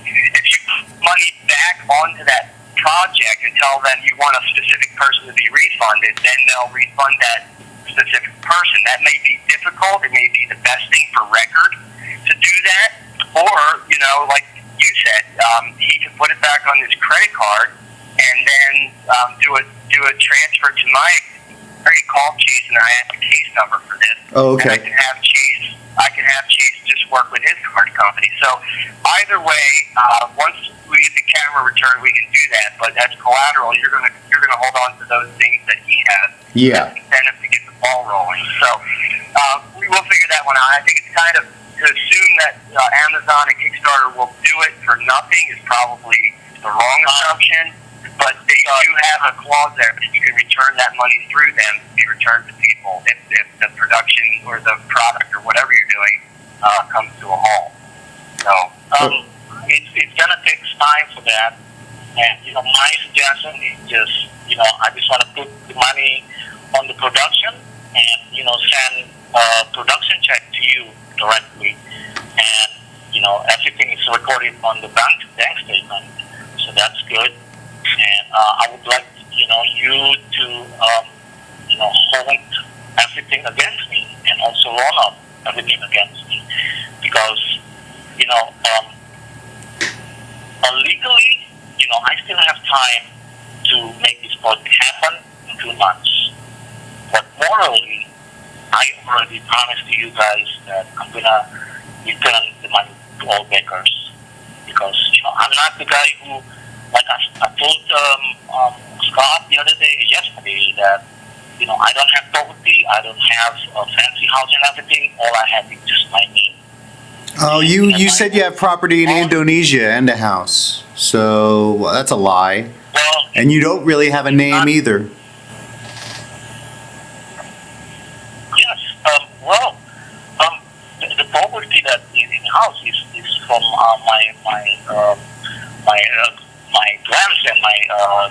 If you put money back onto that project and tell them you want a specific person to be refunded, then they'll refund that specific person. That may be difficult. It may be the best thing for record to do that. Or, you know, like you said, he can put it back on his credit card and then do a transfer to my. I already called Chase and I have a case number for this. Oh, okay. And I can have Chase just work with his card company. So either way, once we get the camera returned, we can do that. But as collateral, you're gonna hold on to those things that he has. Yeah. Incentive to get the ball rolling. So we will figure that one out. I think it's kind of to assume that Amazon and Kickstarter will do it for nothing is probably the wrong assumption. But they do have a clause there that you can return that money through them to be returned to people if the production or the product or whatever you're doing comes to a halt. So it's gonna take time for that. And you know, my suggestion is just, you know, I just want to put the money on the production and, you know, send a production check to you directly. And, you know, everything is recorded on the bank statement, so that's good. And I would like, you know, you to, you know, hold everything against me, and also Ronald everything against me, because, you know, legally, you know, I still have time to make this project happen in 2 months. But morally, I already promised to you guys that I'm gonna return the money to all backers, because, you know, I'm not the guy who. Like I told Scott yesterday, that, you know, I don't have property, I don't have a fancy house and everything. All I have is just my name. Oh, you said you have property in Indonesia and a house, so that's a lie. Well, and you don't really have a name either. Yes. The property that is in the house is from my grands and my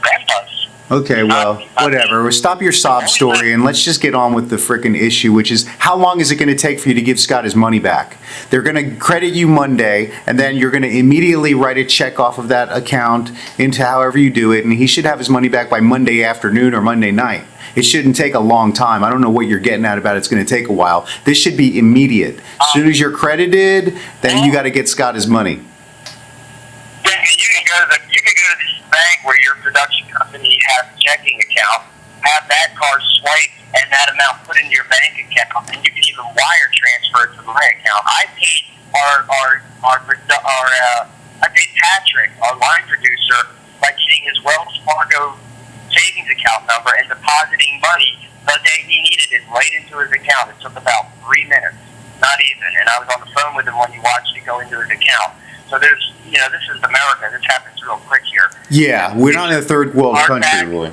grandpas. Okay, well, whatever. Stop your sob story and let's just get on with the frickin' issue, which is how long is it going to take for you to give Scott his money back? They're going to credit you Monday, and then you're going to immediately write a check off of that account into however you do it, and he should have his money back by Monday afternoon or Monday night. It shouldn't take a long time. I don't know what you're getting at about it's going to take a while. This should be immediate. As soon as you're credited, then you got to get Scott his money. You can go to this bank where your production company has a checking account, have that card swiped and that amount put into your bank account, and you can even wire transfer it to my account. I paid I paid Patrick, our line producer, by getting his Wells Fargo savings account number and depositing money the day he needed it right into his account. It took about 3 minutes, not even, and I was on the phone with him when he watched it go into his account. So there's, you know, this is America. This happens real quick here. Yeah, we're not in a third world country, Roy.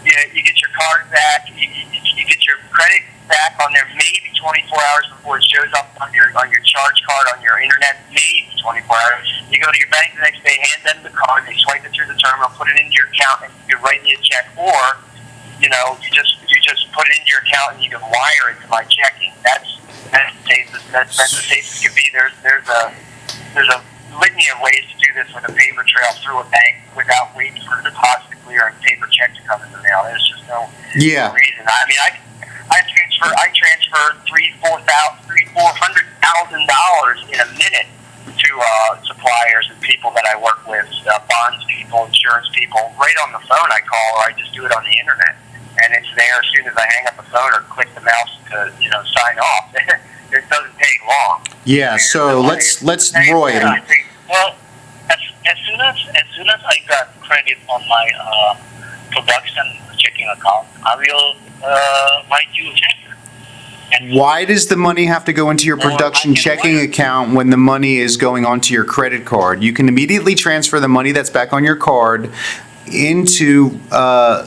Yeah, you get your card back. You get your credit back on there maybe 24 hours before it shows up on your charge card on your internet. Maybe 24 hours. You go to your bank the next day, hand them the card. They swipe it through the terminal, put it into your account, and you write me a check. Or, you know, you just put it into your account and you can wire it to my checking. That's the safest. That's the safest it can be. There's a litany of ways to do this with a paper trail through a bank without waiting for the deposit to clear and paper check to come in the mail. There's just no reason. I mean, I transfer $300,000-$400,000 in a minute suppliers and people that I work with, bonds people, insurance people, right on the phone I call, or I just do it on the internet. And it's there as soon as I hang up the phone or click the mouse to, sign off. It doesn't take long. Yeah, so let's Roy. Well, as soon as I got credit on my production checking account, I will write you a check. Why does the money have to go into your production checking account when the money is going onto your credit card? You can immediately transfer the money that's back on your card into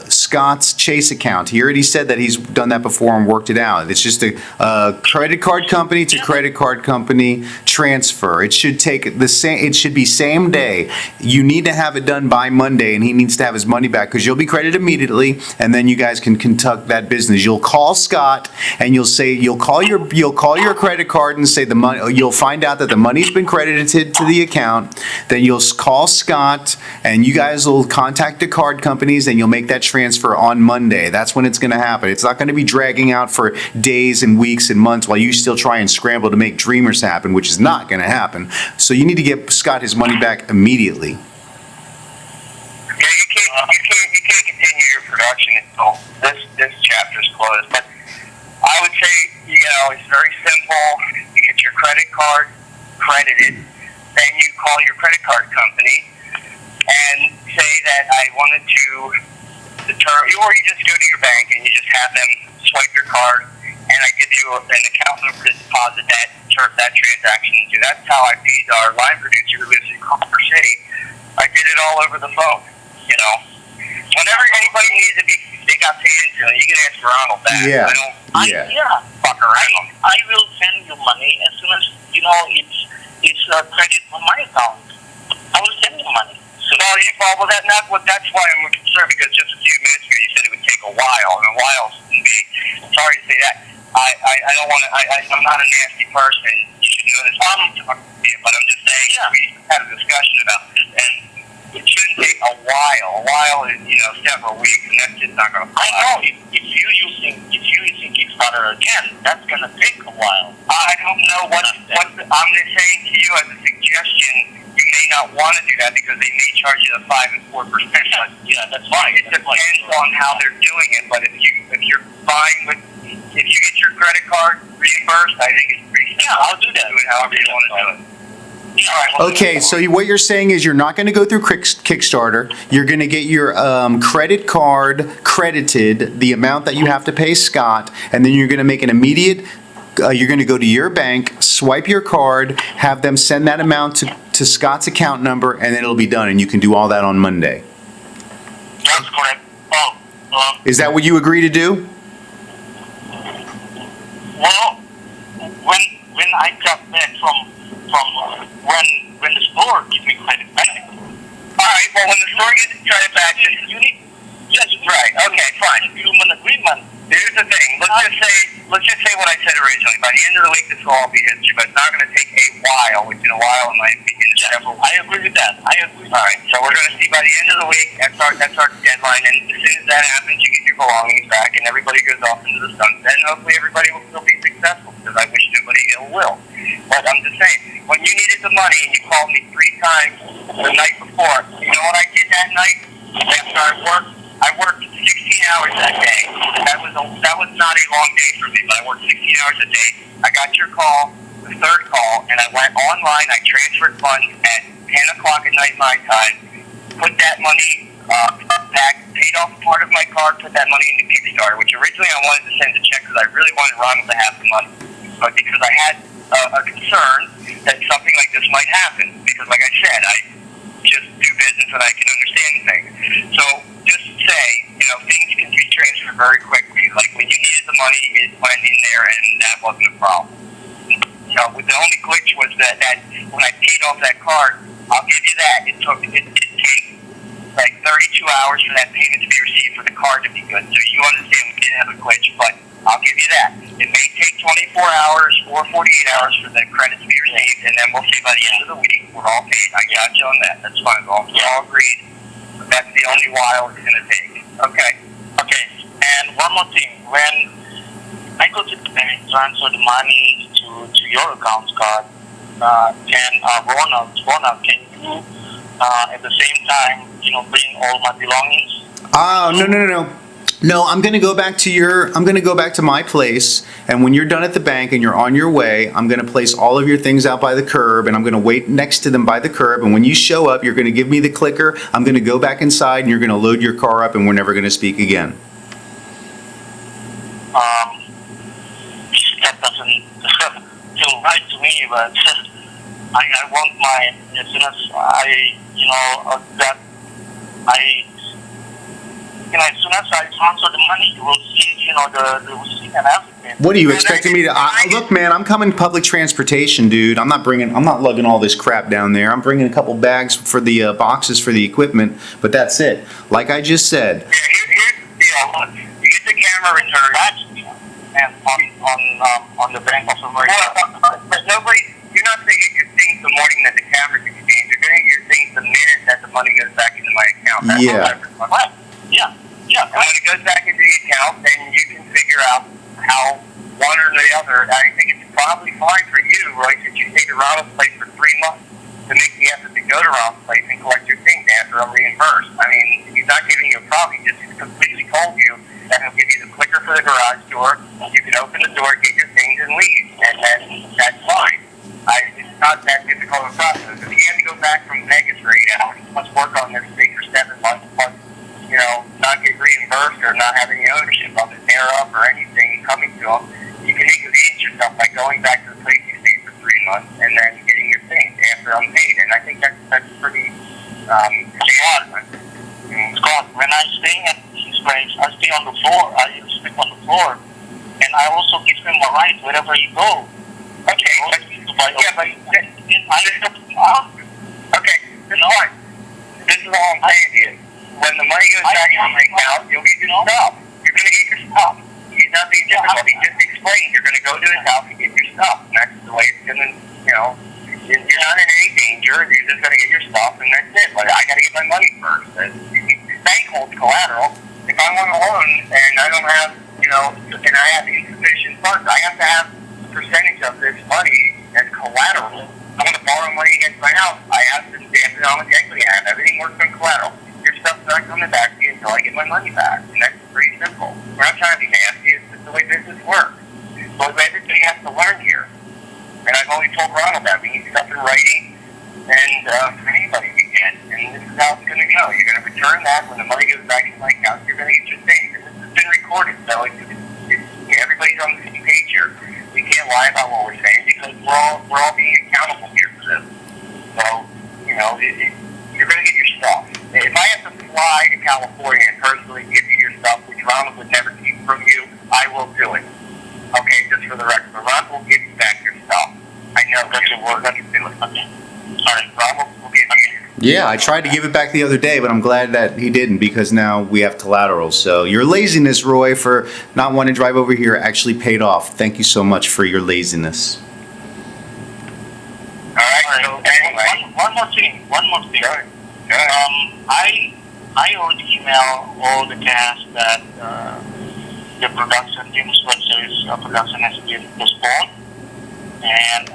Scott's Chase account. He already said that he's done that before and worked it out. It's just a credit card company to credit card company transfer. It should take the same. It should be same day. You need to have it done by Monday, and he needs to have his money back because you'll be credited immediately, and then you guys can conduct that business. You'll call Scott and you'll call your credit card and say the money. You'll find out that the money's been credited to the account. Then you'll call Scott, and you guys will contact the card companies, and you'll make that transfer on Monday. That's when it's going to happen. It's not going to be dragging out for days and weeks and months while you still try and scramble to make Dreamers happen, which is not going to happen. So you need to get Scott his money back immediately. Yeah, you can't continue your production until this chapter's closed. But I would say, it's very simple. You get your credit card credited, then you call your credit card company and say that I wanted to determine, or you just go to your bank and you just have them swipe your card, and I give you an account number to deposit that transaction into. That's how I paid our line producer who lives in Culver City. I did it all over the phone. Whenever anybody needs to be, they got paid into it. You can ask Ronald that. Yeah. Fuck around. I will send you money as soon as it's credit from my account. I will send you money. That's why I'm concerned, because just a few minutes ago you said it would take a while, and a while can be. Sorry to say that. I don't want to. I'm not a nasty person. You should know this. But I'm just saying. Yeah. We had a discussion about this, and it shouldn't take a while. A while is several weeks, and that's just not going to. I know. If you're using Kickstarter again, that's going to take a while. I don't know what I'm just saying to you as a suggestion. You may not want to do that because they may charge you the 5 and 4%. But yeah, that's fine. It depends on how they're doing it. But if you're fine with, if you get your credit card reimbursed, I think it's pretty simple. Yeah, I'll do that. Do it however you want to do it. Okay, so what you're saying is you're not going to go through Kickstarter. You're going to get your credit card credited, the amount that you have to pay Scott, and then you're going to make an immediate. You're going to go to your bank, swipe your card, have them send that amount to Scott's account number, and then it'll be done, and you can do all that on Monday. That's correct. Is that what you agree to do? Well, when I got back from when the store gives me credit back. All right. Well, when the store gets credit back, you need. Yes, right. Okay, fine. Human agreement. Here's the thing. Let's just say what I said originally. By the end of the week, this will all be history, but it's not going to take a while. Which in a while, in my opinion, is several. I agree with that. I agree. All right. So we're going to see by the end of the week. That's our deadline. And as soon as that happens, you get your belongings back, and everybody goes off into the sunset. And hopefully, everybody will still be successful. Because I wish nobody ill will. But I'm just saying, when you needed the money and you called me 3 times the night before, you know what I did that night? After I worked 16 hours that day. That was not a long day for me, but I worked 16 hours a day. I got your call, the third call, and I went online. I transferred funds at 10 o'clock at night my time, put that money back, paid off part of my card, put that money into Kickstarter, which originally I wanted to send a check because I really wanted Ronald to have the money. But because I had a concern that something like this might happen, because like I said, I just do business and I can understand things. So just say, things can be transferred very quickly. Like when you needed the money, it went in there and that wasn't a problem. The only glitch was that when I paid off that card, I'll give you that, it take like 32 hours for that payment to be received for the card to be good. So you understand we didn't have a glitch, but I'll give you that. It may take 24 hours or 48 hours for the credit to be received, and then we'll see by the end of the week we're all paid. I got you on that. That's fine. We all agreed. That's the only while it's going to take. Okay. And one more thing. When I go to the bank, transfer the money to your account card, Ronald, can you at the same time, bring all my belongings? Oh, no. No, I'm going to go back to my place, and when you're done at the bank and you're on your way, I'm going to place all of your things out by the curb, and I'm going to wait next to them by the curb, and when you show up, you're going to give me the clicker, I'm going to go back inside, and you're going to load your car up, and we're never going to speak again. That doesn't feel right to me, but I want my, as soon as as soon as I transfer the money, you will see, the receipt and everything. What are you expecting me to? Look, man, I'm coming public transportation, dude. I'm not lugging all this crap down there. I'm bringing a couple bags for the boxes for the equipment, but that's it. Like I just said. Yeah, here's the deal. Look, you get the camera returned and on the Bank of America. But you're not going to get your things the morning that the camera's exchanged. You're going to get your things the minute that the money goes back into my account. That's Yeah. Yeah. And when it goes back into the account, then you can figure out how one or the other. I think it's probably fine for you, Roy, since you stayed at Ronald's place for 3 months to make the effort to go to Ronald's place and collect your things after I'm reimbursed. I mean, he's not giving you a problem. He just completely told you that he'll give you the clicker for the garage door. You can open the door, get your things, and leave. And then that's fine. It's not that difficult of a process. If he had to go back from Vegas for 8 hours, plus work on this thing for 7 months, plus not get reimbursed or not have any ownership of it thereof or anything coming to him, you can inconvenience yourself by going back to the place you stayed for 3 months and then getting your things after unpaid. And I think that's pretty Scott, when I stay at his place, I stay on the floor. I sleep on the floor. And I also give him a ride wherever he goes. Okay, but this is all I'm saying to you. When the money goes back in my account, you'll get your stuff. You're going to get your stuff. He's not being difficult. He just explained you're going to go to his house and get your stuff. And that's the way it's going to, you're not in any danger. You're just going to get your stuff, and that's it. But I got to get my money first. The bank holds collateral. If I want a loan and I don't have, and I have insufficient funds, I have to have a percentage of this money as collateral. I want to borrow money against my house. I have to stamp it on with equity. I have everything works on collateral. Your stuff's not coming back to you until I get my money back. And that's pretty simple. We're not trying to be nasty. It's just the way business works. So everybody has to learn here. And I've always told Ronald that. We need stuff in writing and for anybody we can. And this is how it's going to go. You're going to return that when the money goes back into my account. You're going to get your things. And this has been recorded. So everybody's on the same page here. We can't lie about what we're saying because we're all being accountable here for this. So, you're going to get your stuff. If I have to fly to California and personally give you your stuff, which Ronald would never keep from you, I will do it. Okay, just for the record. But Ronald will give you back your stuff. I know that you will. Let me do it. Okay. All right, Ronald will give you. Yeah, I tried to give it back the other day, but I'm glad that he didn't because now we have collateral. So your laziness, Roy, for not wanting to drive over here actually paid off. Thank you so much for your laziness. All right. So anyway, one more thing. I already emailed all the cast that the production, James Web Series production has been postponed. And,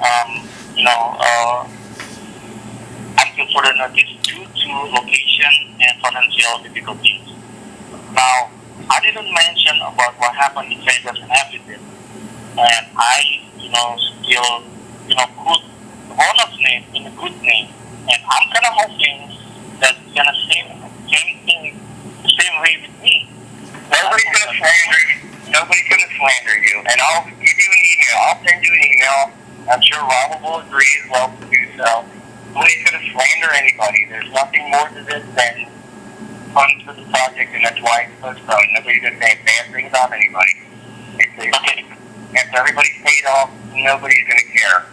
until further notice due to location and financial difficulties. Now, I didn't mention about what happened in Vegas and everything. And I, still, put Ronald's name in a good name. And I'm kind of hoping that it's going to same thing, the same way with me. Nobody's going to slander you. Nobody's going to slander you. And I'll give you an email. I'll send you an email. I'm sure Ronald will agree as well to do so. Nobody's going to slander anybody. There's nothing more to this than funds for the project, and that's why it's postponed. Nobody's going to say bad things about anybody. After everybody's paid off, nobody's going to care.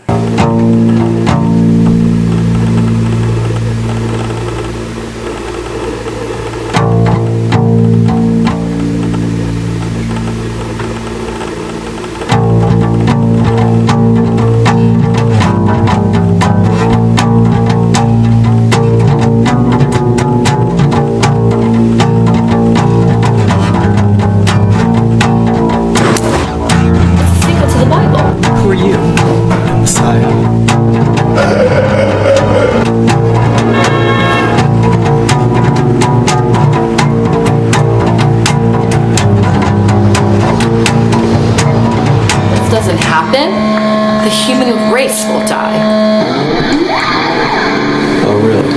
human race will die. Oh, really?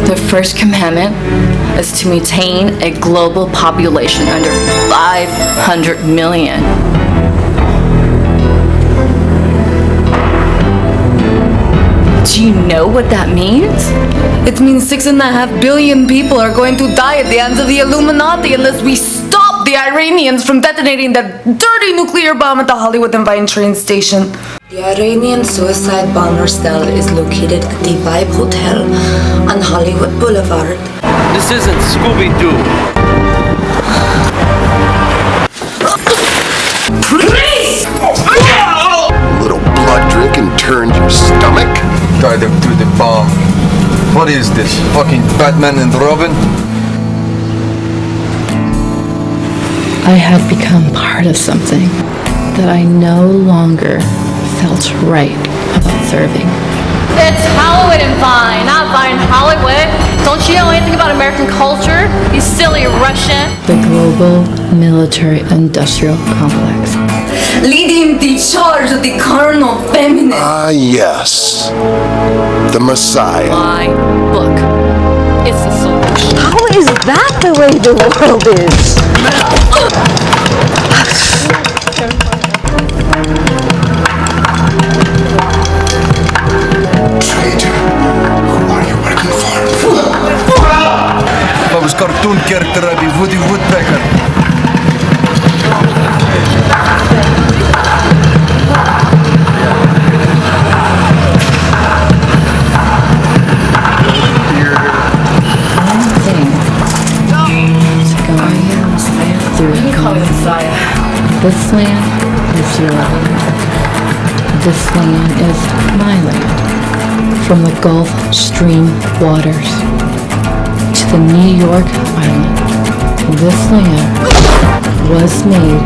The first commandment is to maintain a global population under 500 million. Do you know what that means? It means 6.5 billion people are going to die at the hands of the Illuminati unless we stop the Iranians from detonating that dirty nuclear bomb at the Hollywood and Vine train station. The Iranian suicide bomber cell is located at the Vibe Hotel on Hollywood Boulevard. This isn't Scooby-Doo. Please! Little blood drink and turned your stomach? Guide them through the bomb. What is this? Fucking Batman and Robin? I had become part of something that I no longer felt right about serving. It's Hollywood and Vine, not Vine Hollywood. Don't you know anything about American culture? You silly Russian. The global military-industrial complex. Leading the charge of the carnal feminine. Ah, yes. The Messiah. My book. It's the solution. How is that the way the world is? Traitor. Who are you working for? If I was cartoon character, I'd be Woody Woodpecker. This land is your land. This land is my land. From the Gulf Stream waters to the New York Island, this land was made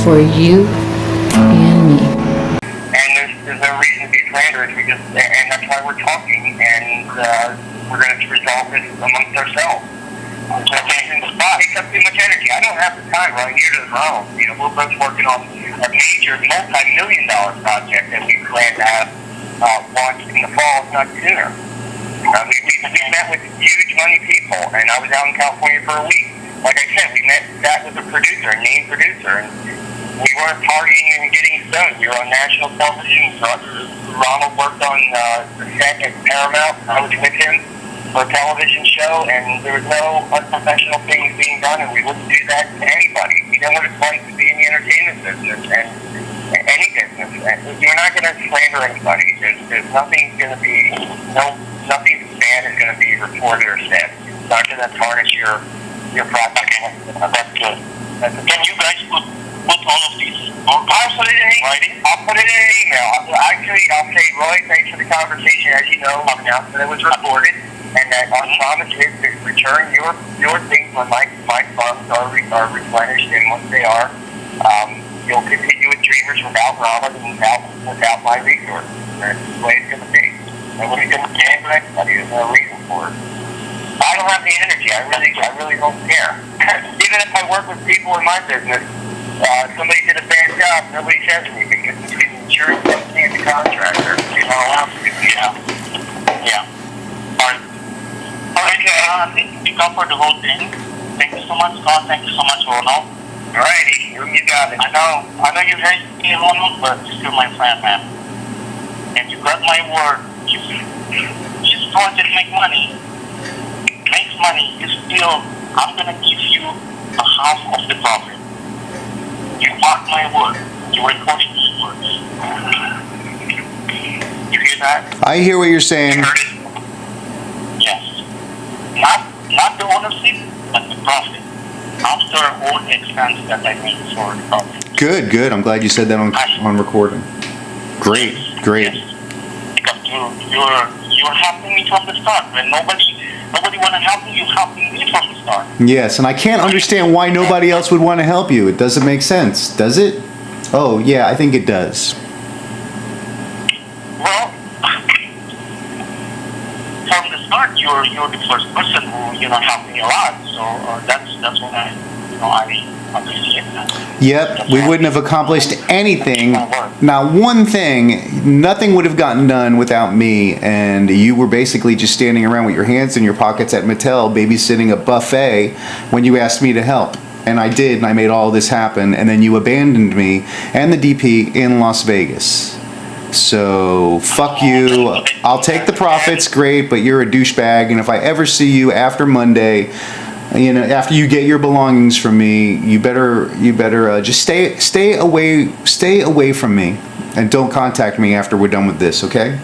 for you and me. And there's no reason to be slanderous, and that's why we're talking, and we're going to resolve this amongst ourselves. It takes up too much energy. I don't have the time right here to Ronald. You know, we're both working on a major multi-million-dollar project that we plan to have launched in the fall, if not sooner. We met with huge money people, and I was out in California for a week. Like I said, we sat with a producer, a named producer, and we weren't partying and getting stoned. We were on national television. Ronald worked on the set at Paramount. I was with him for a television show, and there was no unprofessional things being done, and we wouldn't do that to anybody. We know what it's like to be in the entertainment business and any business. And you're not going to slander anybody. There's nothing going to be, nothing bad is going to be reported or said. It's not going to tarnish your project. That's good. Can you guys put all of these? I'll put it in writing. I'll put it in an email. Actually, I'll say, Roy, thanks for the conversation. As you know, I'm announcing that it was recorded. And that our promise is to return your things when my funds are replenished, and once they are, you'll continue with Dreamers without Ronald and without my resources. That's the way it's going to be. And when it's going to stand for anybody, there's no reason for it. I don't have the energy. I really don't care. Even if I work with people in my business, somebody did a bad job, nobody says anything. Because between the insurance company and the contractor, you're not allowed to do that. Yeah. Alright, I think we covered the whole thing. Thank you so much, Scott. Thank you so much, Ronald. Alrighty, you got it. I know you hate me, Ronald, but you're still my friend, man. And you got my word. This project make money. It makes money. I'm gonna give you a half of the profit. You mark my word. You're recording my words. You hear that? I hear what you're saying. You heard it? Yes. Not the ownership, but the profit. After all the expense that I made for the profit. Good. I'm glad you said that on recording. Great. Yes. Because you're helping me from the start. When nobody want to help me, you're helping me from the start. Yes, and I can't understand why nobody else would want to help you. It doesn't make sense, does it? Oh, yeah, I think it does. Well, from the start, you you're the first person who helped me a lot. So that's when I appreciate that. Yep, we wouldn't have accomplished anything, not one thing, nothing would have gotten done without me, and you were basically just standing around with your hands in your pockets at Mattel babysitting a buffet when you asked me to help. And I did, and I made all this happen, and then you abandoned me and the DP in Las Vegas. So, fuck you. I'll take the profits, great, but you're a douchebag, and if I ever see you after Monday, after you get your belongings from me, you better just stay away from me, and don't contact me after we're done with this, okay?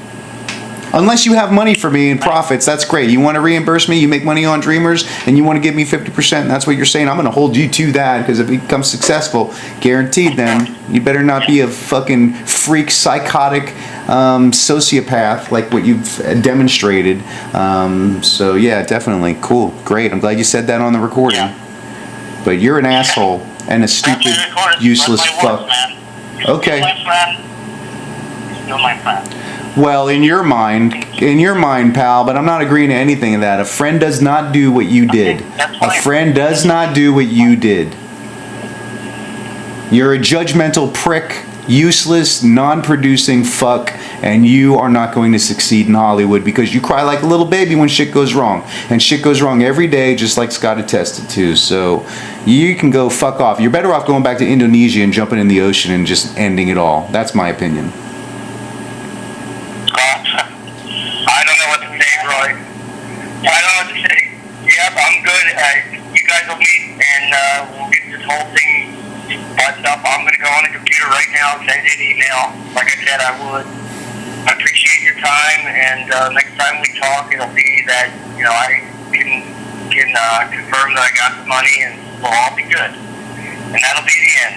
Unless you have money for me in profits, that's great. You want to reimburse me, you make money on Dreamers, and you want to give me 50%, and that's what you're saying. I'm going to hold you to that, because if it becomes successful, guaranteed then, you better not be a fucking freak, psychotic sociopath like what you've demonstrated. So yeah, definitely. Cool. Great. I'm glad you said that on the recording. But you're an asshole and a stupid, useless fuck. Okay. You're my friend. Well, in your mind, pal, but I'm not agreeing to anything of that. A friend does not do what you did. A friend does not do what you did. You're a judgmental prick, useless, non-producing fuck, and you are not going to succeed in Hollywood because you cry like a little baby when shit goes wrong. And shit goes wrong every day, just like Scott attested to. So you can go fuck off. You're better off going back to Indonesia and jumping in the ocean and just ending it all. That's my opinion. I don't know what to say, Roy. I don't know what to say. Yep, I'm good. You guys will meet, and we'll get this whole thing buttoned up. I'm going to go on the computer right now and send you an email. Like I said, I would. I appreciate your time, and next time we talk, it'll be that, I can confirm that I got the money, and we'll all be good. And that'll be the end.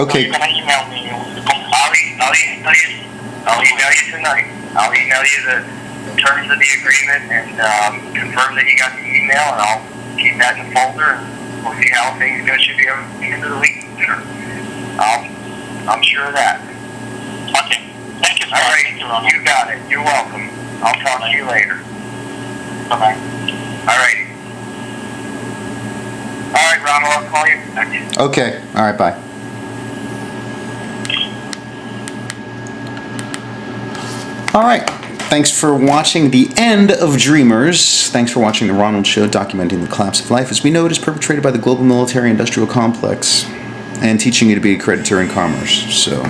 Okay. So you're going to email me. I'll email you tonight. I'll email you the terms of the agreement and confirm that you got the email, and I'll keep that in the folder, and we'll see how things go. Should be over the end of the week. I'm sure of that. Okay. Thank you, sir. All right. You got it. You're welcome. I'll talk to you later. Bye-bye. All right. All right, Ronald, I'll call you back. Okay. All right, bye. All right. Thanks for watching the end of Dreamers. Thanks for watching The Ronald Show, documenting the collapse of life as we know it is perpetrated by the global military-industrial complex and teaching you to be a creditor in commerce. So,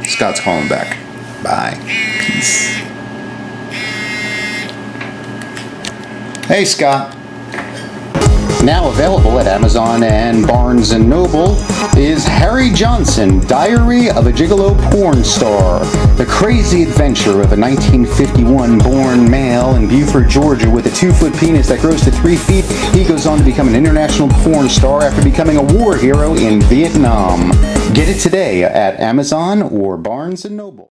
Scott's calling back. Bye. Peace. Hey, Scott. Now available at Amazon and Barnes & Noble is Harry Johnson, Diary of a Gigolo Porn Star. The crazy adventure of a 1951-born male in Beaufort, Georgia with a 2-foot penis that grows to 3 feet. He goes on to become an international porn star after becoming a war hero in Vietnam. Get it today at Amazon or Barnes & Noble.